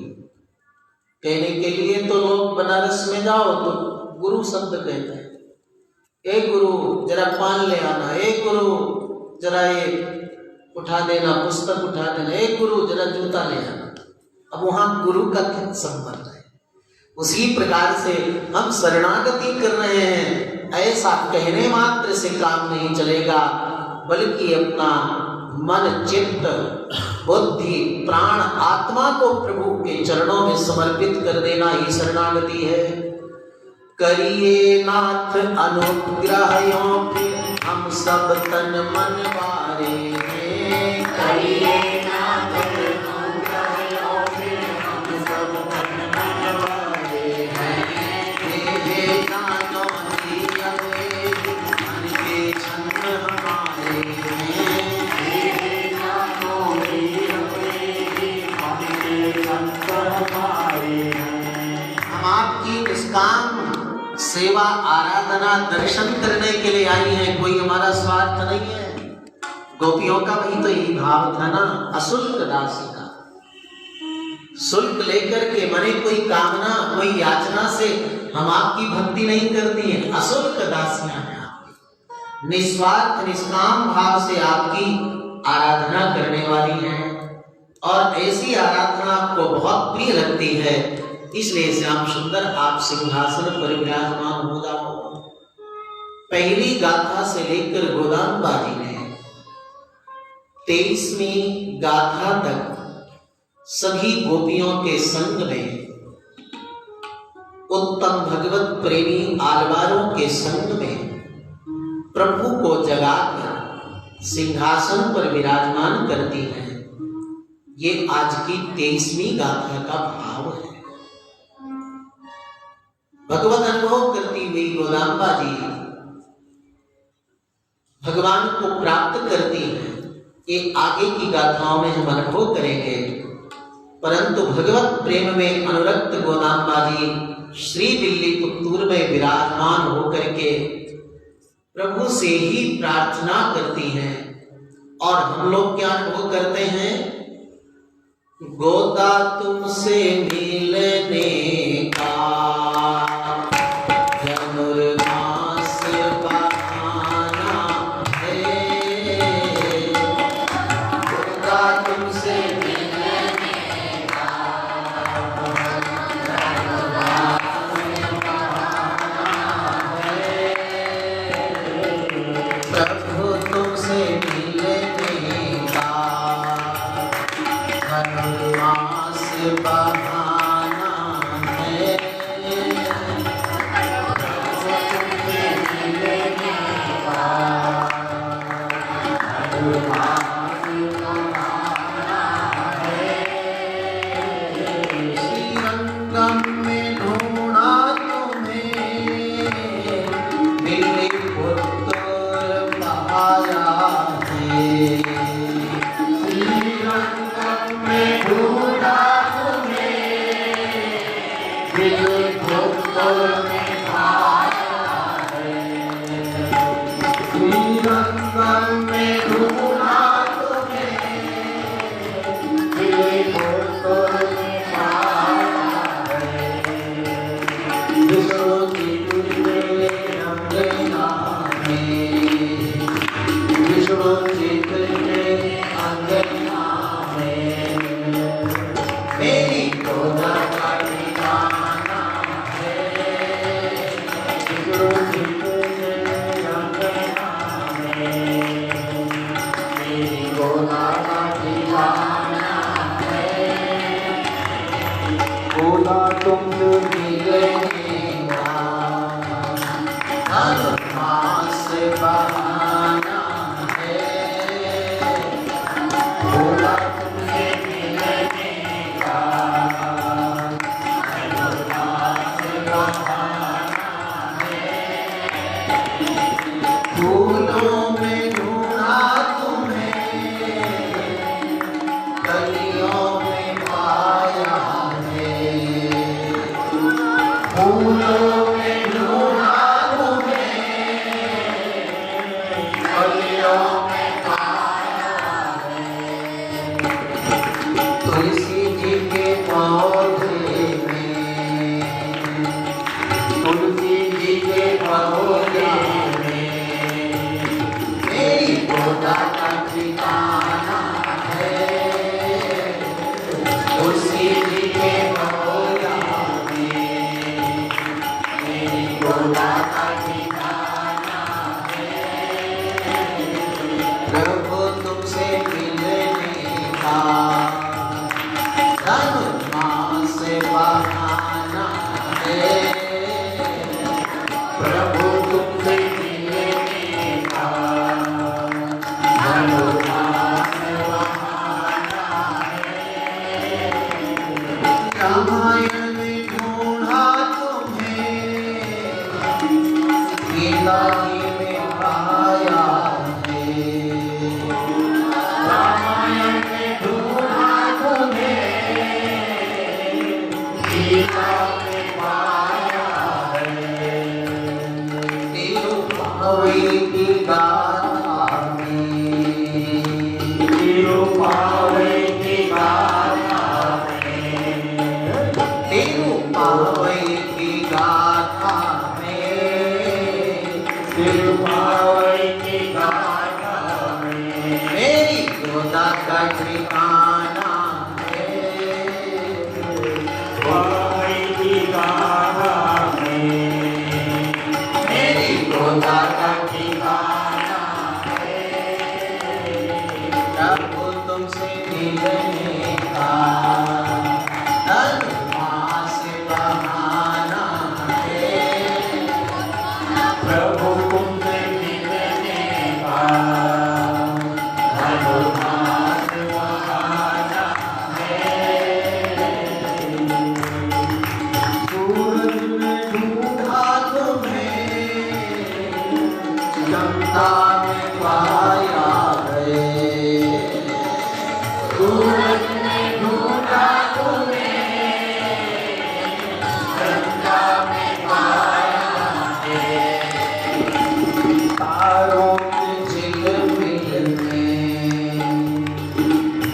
कहने के लिए तो लोग बनारस में जाओ तो गुरु शब्द कहते हैं, एक गुरु जरा पान ले आना, एक गुरु जरा ये उठा देना, पुस्तक उठा देना, एक गुरु जरा जूता ले आना। अब वहां गुरु का क्या संबंध है? उसी प्रकार से हम शरणागति कर रहे हैं, ऐसा कहने मात्र से काम नहीं चलेगा, बल्कि अपना मन, चित्त, बुद्धि, प्राण, आत्मा को प्रभु के चरणों में समर्पित कर देना ही शरणागति है। करिए नाथ अनुग्रह यों फिर हम सब तन मन वारे हैं। करिए नाथ अनुग्रह यों फिर हम सब तन मन वारे हैं। हे नाथों की अवेद मन के छंद हमारे हैं। हे नाथों की अवेद मन के छंद हमारे हैं। हम आपकी निष्काम सेवा, आराधना, दर्शन करने के लिए आई हैं, कोई हमारा स्वार्थ नहीं है। गोपियों का भी तो यही भाव था ना, अशुल्क दासी का। शुल्क लेकर के मने कोई कामना, कोई याचना से हम आपकी भक्ति नहीं करती हैं, अशुल्क दासियां हैं आपकी। निस्वार्थ निष्काम भाव से आपकी आराधना करने वाली हैं और ऐसी आराधना आपको बहुत प्रिय लगती है, इसलिए श्याम सुंदर आप सिंहासन पर विराजमान हो जाओ। पहली गाथा से लेकर गोदाम्बा जी ने 23वीं गाथा तक सभी गोपियों के संग में, उत्तम भगवत प्रेमी आलवारों के संग में प्रभु को जगाकर सिंहासन पर विराजमान करती हैं। ये आज की 23वीं गाथा का भाव है। भगवत अनुभव करती हुई गोदाम्बा जी भगवान को प्राप्त करती हैं। ये आगे की गाथाओं में हम अनुभव करेंगे, परंतु भगवत प्रेम में अनुरक्त गोदाम्बा जी श्री दिल्ली पुत्तूर में विराजमान होकर के प्रभु से ही प्रार्थना करती हैं। और हम लोग क्या अनुभव करते हैं? गोदा तुमसे मिलने का धनुर्मास बहाना है। गोदा तुमसे मिलने का धनुर्मास बहाना है। प्रभु तुमसे मिलने का धनुर्मास बहाना है। श्रीरंगम में ढूंढा तुम्हें, मिले पुत्र पाया है। श्रीरंगम में ढूंढा तुम्हें, मिले पुत्र पाया है। श्रीरंगम में ढूंढा तुम्हें, मिले पुत्र पाया है। विष्णु की तुझे अंगना में, विष्णु की तुझे अंगना में मेरी गोदा का ठिकाना है। विष्णु की तुझे अंगना में मेरी गोदा का ठिकाना है। गोदा तुमसे मिलने का धनुर्मास बहाना है। गोदा तुमसे मिलने का धनुर्मास बहाना है। फूलों में ढूंढा तुम्हें, कलियों में पाया है। फूलों में ढूंढा तुम्हें, कलियों में पाया है। तुलसी जी के पौधे में, तुलसी जी के पौधे में प्रभु तुमसे मिलने का मनोमान बहाना है। रामायण में ढूंढा तुम्हें, गीता में पाया है। रामायण में ढूंढा तुम्हें, गीता में पाया है। तिरुपावई की गाथा में, तिरुपावई की गाथा में, तिरुपावई की गाथा में, तिरुपावई की गाथा में मेरी गोदा का ठिकाना है। पावई की गाथा में मेरी गोदा का ठिकाना है। प्रभु तुमसे मिलने का धर्मास बहाना है। प्रभु तुमसे मिलने का धनुर्मास बहाना है। सूरज में ढूंढा तुम्हें, जनता में पाया है। सूरज में ढूंढा तुम्हें, गंगा में पाया है। तारों के झिलमिल में,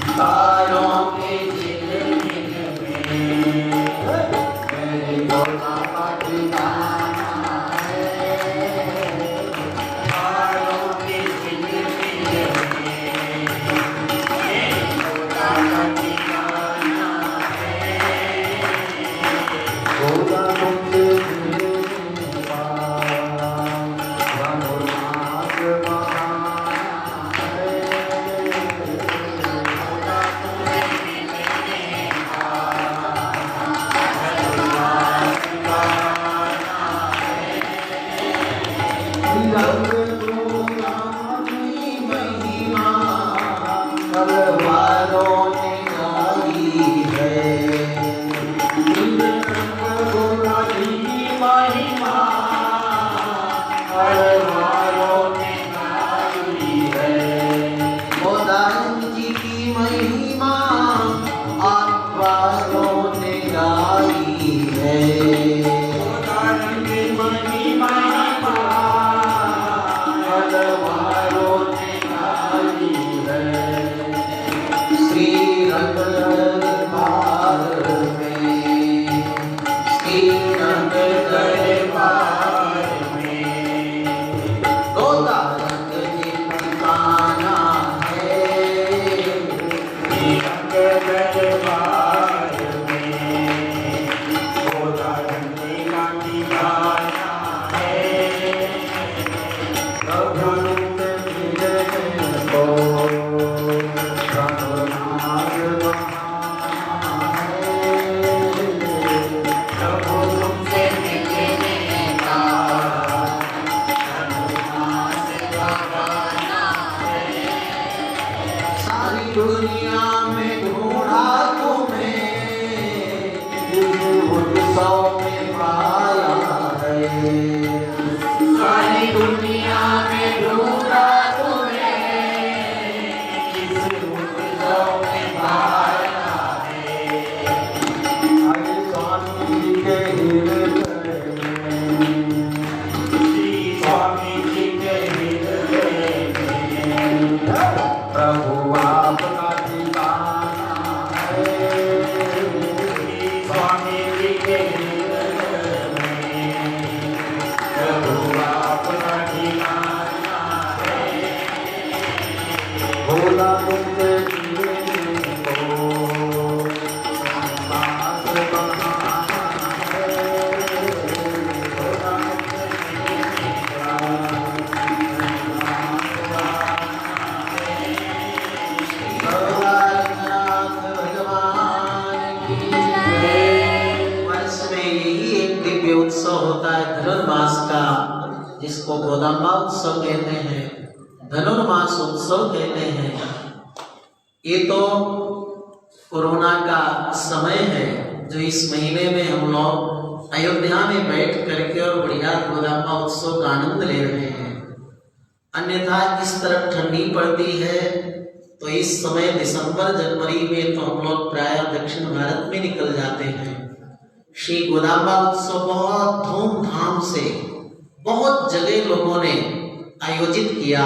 तारों के झिलमिल में मेरी गोदा का ठिकाना है। तारों के झिलमिल में गोदा का ठिकाना है। गोदा तुमसे मिलने का धनुर्मास बहाना है। गोदा तुमसे मिलने का धनुर्मास बहाना है। रंग प्रोग्राम की महिमा तलवारों ने गाई है। गोदा की महिमा तलवारों ने गाई है। गोदान जी की महिमा अखबारों ने गाई है। गोदान की महिमा तलवारों ने गाई है। श्री रंग दरबार में, श्री रंग दरबार में गोदा रंग जी ठिकाना है। रंग दरबार में गोदा रंग का ठिकाना है। प्रभु तुमसे मिलने को धनुर्मास बहाना है। प्रभु तुमसे मिलने का धनुर्मास बहाना है। सारी दुनिया में ढूंढा तुम्हें, इस उत्सव में पाया है। सारी दुनिया में ढूंढा तुम्हें, इस उत्सव में पाया है। हरि स्वामी जी के हृदय में, श्री स्वामी जी के हृदय में प्रभु आपका ठिकाना है। श्री स्वामी जी के हृदय में प्रभु आपका जिसको गोदामा उत्सव कहते हैं, धनुर्मास उत्सव कहते हैं, ये तो कोरोना का समय है जो इस महीने में हम लोग अयोध्या में बैठ करके और बढ़िया गोदामा उत्सव का आनंद ले रहे हैं। अन्यथा इस तरफ ठंडी पड़ती है तो इस समय दिसंबर जनवरी में तो हम लोग प्राय दक्षिण भारत में निकल जाते हैं। श्री गोदामा उत्सव बहुत धूमधाम से बहुत जगह लोगों ने आयोजित किया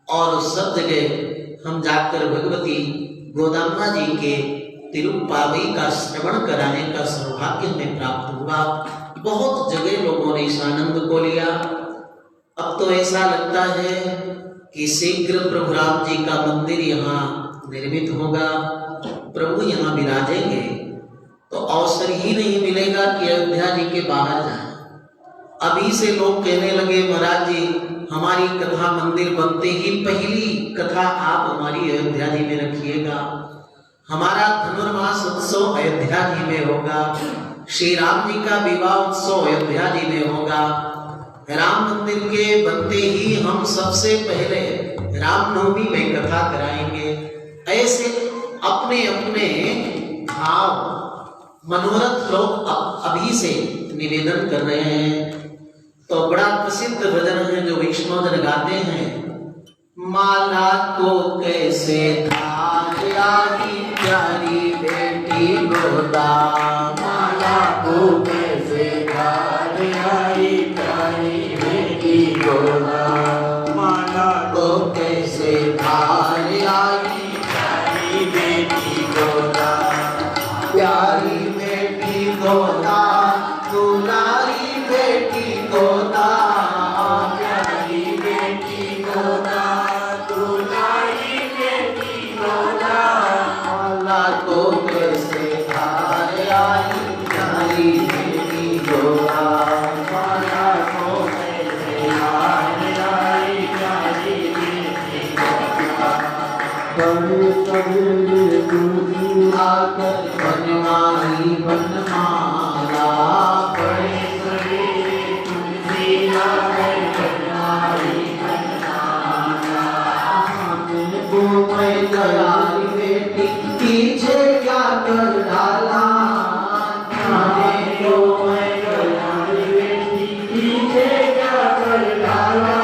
और उस सब जगह हम जाकर भगवती गोदामा जी के तिरुप्पावई का श्रवण कराने का सौभाग्य हमें प्राप्त हुआ। बहुत जगह लोगों ने इस आनंद को लिया। अब तो ऐसा लगता है कि शीघ्र प्रभु राम जी का मंदिर यहाँ निर्मित होगा, प्रभु यहाँ विराजेंगे, तो अवसर ही नहीं मिलेगा कि अयोध्या जी के बाहर जाए। अभी से लोग कहने लगे महाराज जी हमारी कथा मंदिर बनते ही पहली कथा आप हमारी अयोध्या जी में रखिएगा, हमारा धनुर्मास उत्सव अयोध्या जी में होगा, श्री राम जी का विवाह उत्सव अयोध्या जी में होगा, राम मंदिर के बनते ही हम सबसे पहले रामनवमी में कथा कराएंगे। ऐसे अपने अपने भाव मनोरथ लोग अभी से निवेदन कर रहे हैं। तो बड़ा प्रसिद्ध भजन है जो वैष्णवजन गाते हैं, माला को कैसे धार आई प्यारी बेटी गोदा, माला को कैसे धार आई प्यारी बेटी गोदा, माला को कैसे धार आई प्यारी बेटी गोदा, प्यारी बेटी गोदा, दुलारी बेटी गोदा, प्यारी बेटी गोदा, दुलारी बेटी गोदा, माला को कैसे धार आई प्यारी बेटी गोदा, माला को कैसे धार आई प्यारी बेटी गोदा, बड़े सवेरे तुलसी आकर बनवाई बनमाला, बड़े सवेरे तुलसी आकर बनवाई बनमाला, हमें को मैं दयाली बेटी पीछे क्या कर डाला, हमें को मैं दयाली बेटी पीछे क्या कर डाला,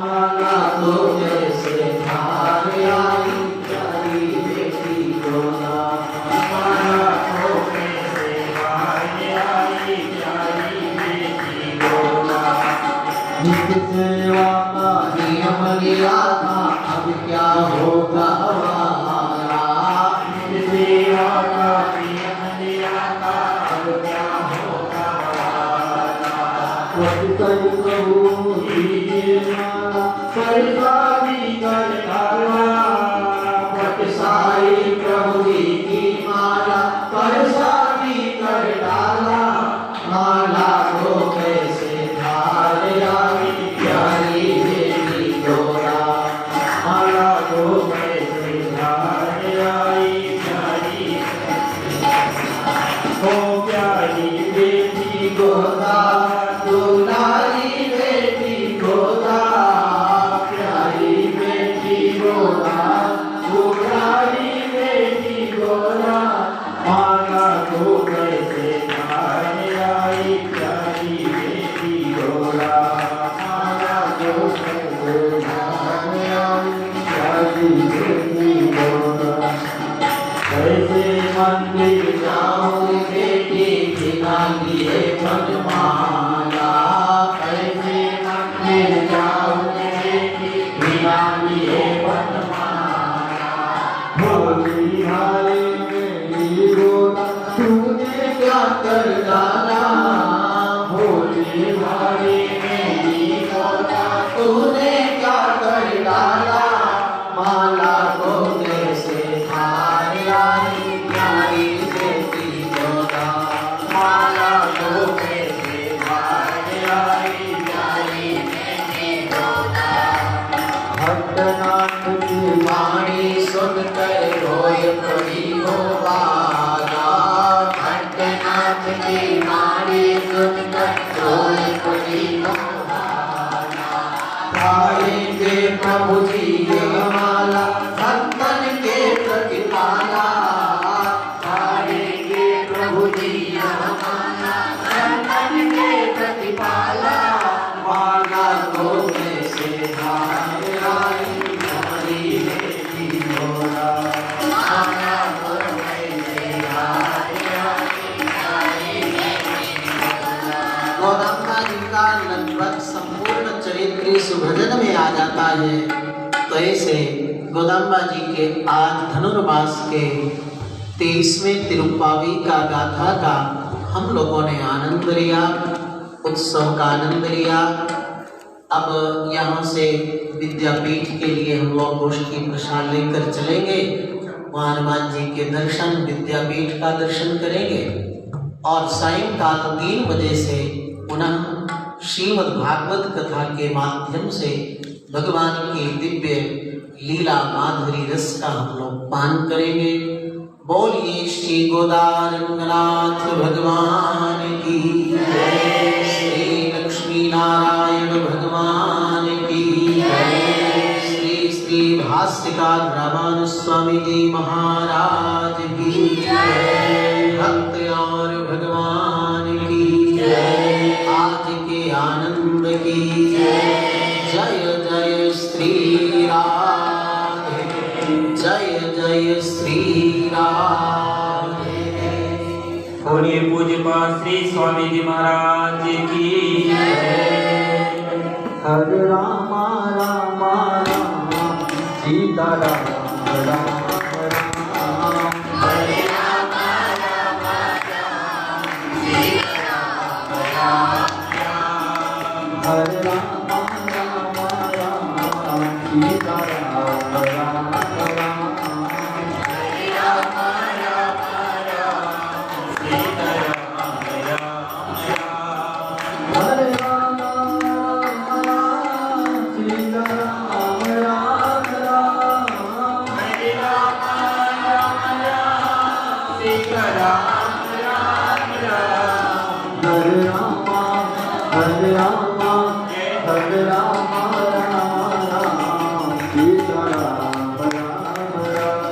माला तो जैसे धार आई प्यारी बेटी गोदा, माला को कैसे धार आई प्यारी बेटी गोदा, नित्य सेवा का नियम लिया था अब क्या होगा हमारा, सेवा का नियम लिया था अब क्या होगा प्रभु दीजिए माला सरकारी कर डाला, साई प्रभु जी की माला परसादी कर डाला, माला को कैसे धार आई प्यारी बेटी गोदा, माला को कैसे धार आई प्यारी ओ प्यारी बेटी गोदा, दुलारी बेटी गोदा, प्यारी बेटी गोदा, दुलारी बेटी गोदा, माला को कैसे धार आई प्यारी बेटी गोदा, माला को कैसे धार आई प्यारी बेटी गोदा, कैसे मंदिर जाऊं बेटी बिना लिए बनमाला, कैसे मंदिर जाओगे बिना लिए बनमाला, भोली हारे मेरी गोदा तूने क्या कर डाला, भोली भारी मेरी गोदा, तूने क्या कर डाला, माला को कैसे धार आई प्यारी बेटी गोदा, माला को कैसे धार आई प्यारी बेटी गोदा, प्रभु जी यह माला भक्तन के प्रतिपाला धारेंगे प्रभु जी यह माला संतन के प्रतिपाला माला तो कैसे हाय राय हमारी बेटी होरा माला तो कैसे हाय हमारी बेटी होरा। गौतम जी का लगभग संपूर्ण चरित्र इस भजन में आ जाता है। तो ऐसे गोदम्बा जी के आज धनुर्मास के 23वें तिरुप्पावी का गाथा का हम लोगों ने आनंद लिया, उत्सव का आनंद लिया। अब यहाँ से विद्यापीठ के लिए हम लोग गोष्ठी प्रसाद लेकर चलेंगे। वहाँ हनुमान जी के दर्शन, विद्यापीठ का दर्शन करेंगे और सायंकाल 3 बजे से पुनः श्रीमद् भागवत कथा के माध्यम से भगवान की दिव्य लीला माधुरी रस का हम लोग पान करेंगे। बोलिए श्री गोदारंगनाथ भगवान की जय, श्री लक्ष्मी नारायण भगवान की जय, श्री श्री भाष्यकार रामानुज स्वामी जी महाराज की जय, भक्त और भगवान की जय, आज के आनंद की जय। जय जय श्री राधे, जय जय श्री राधे। बोलिए पूज्य पाद श्री स्वामी जी महाराज की जय। हरे रामा रामा राम सीता राम राम राम, हरे राम राम राम सीता राम राम राम। हरे रामा रामा राम सीता राम राम राम, हरे राम राम राम सीता राम राम राम। हरे रामा राम सीता राम राम राम, हरे राम राम राम सीता राम राम राम। हरे रामा हरे रामा हरे रामा राम राम सीता राम राम राम,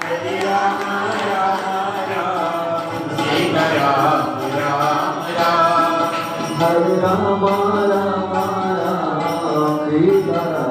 हरे राम राम राम सीता राम राम राम। हरे रामा राम राम सीता राम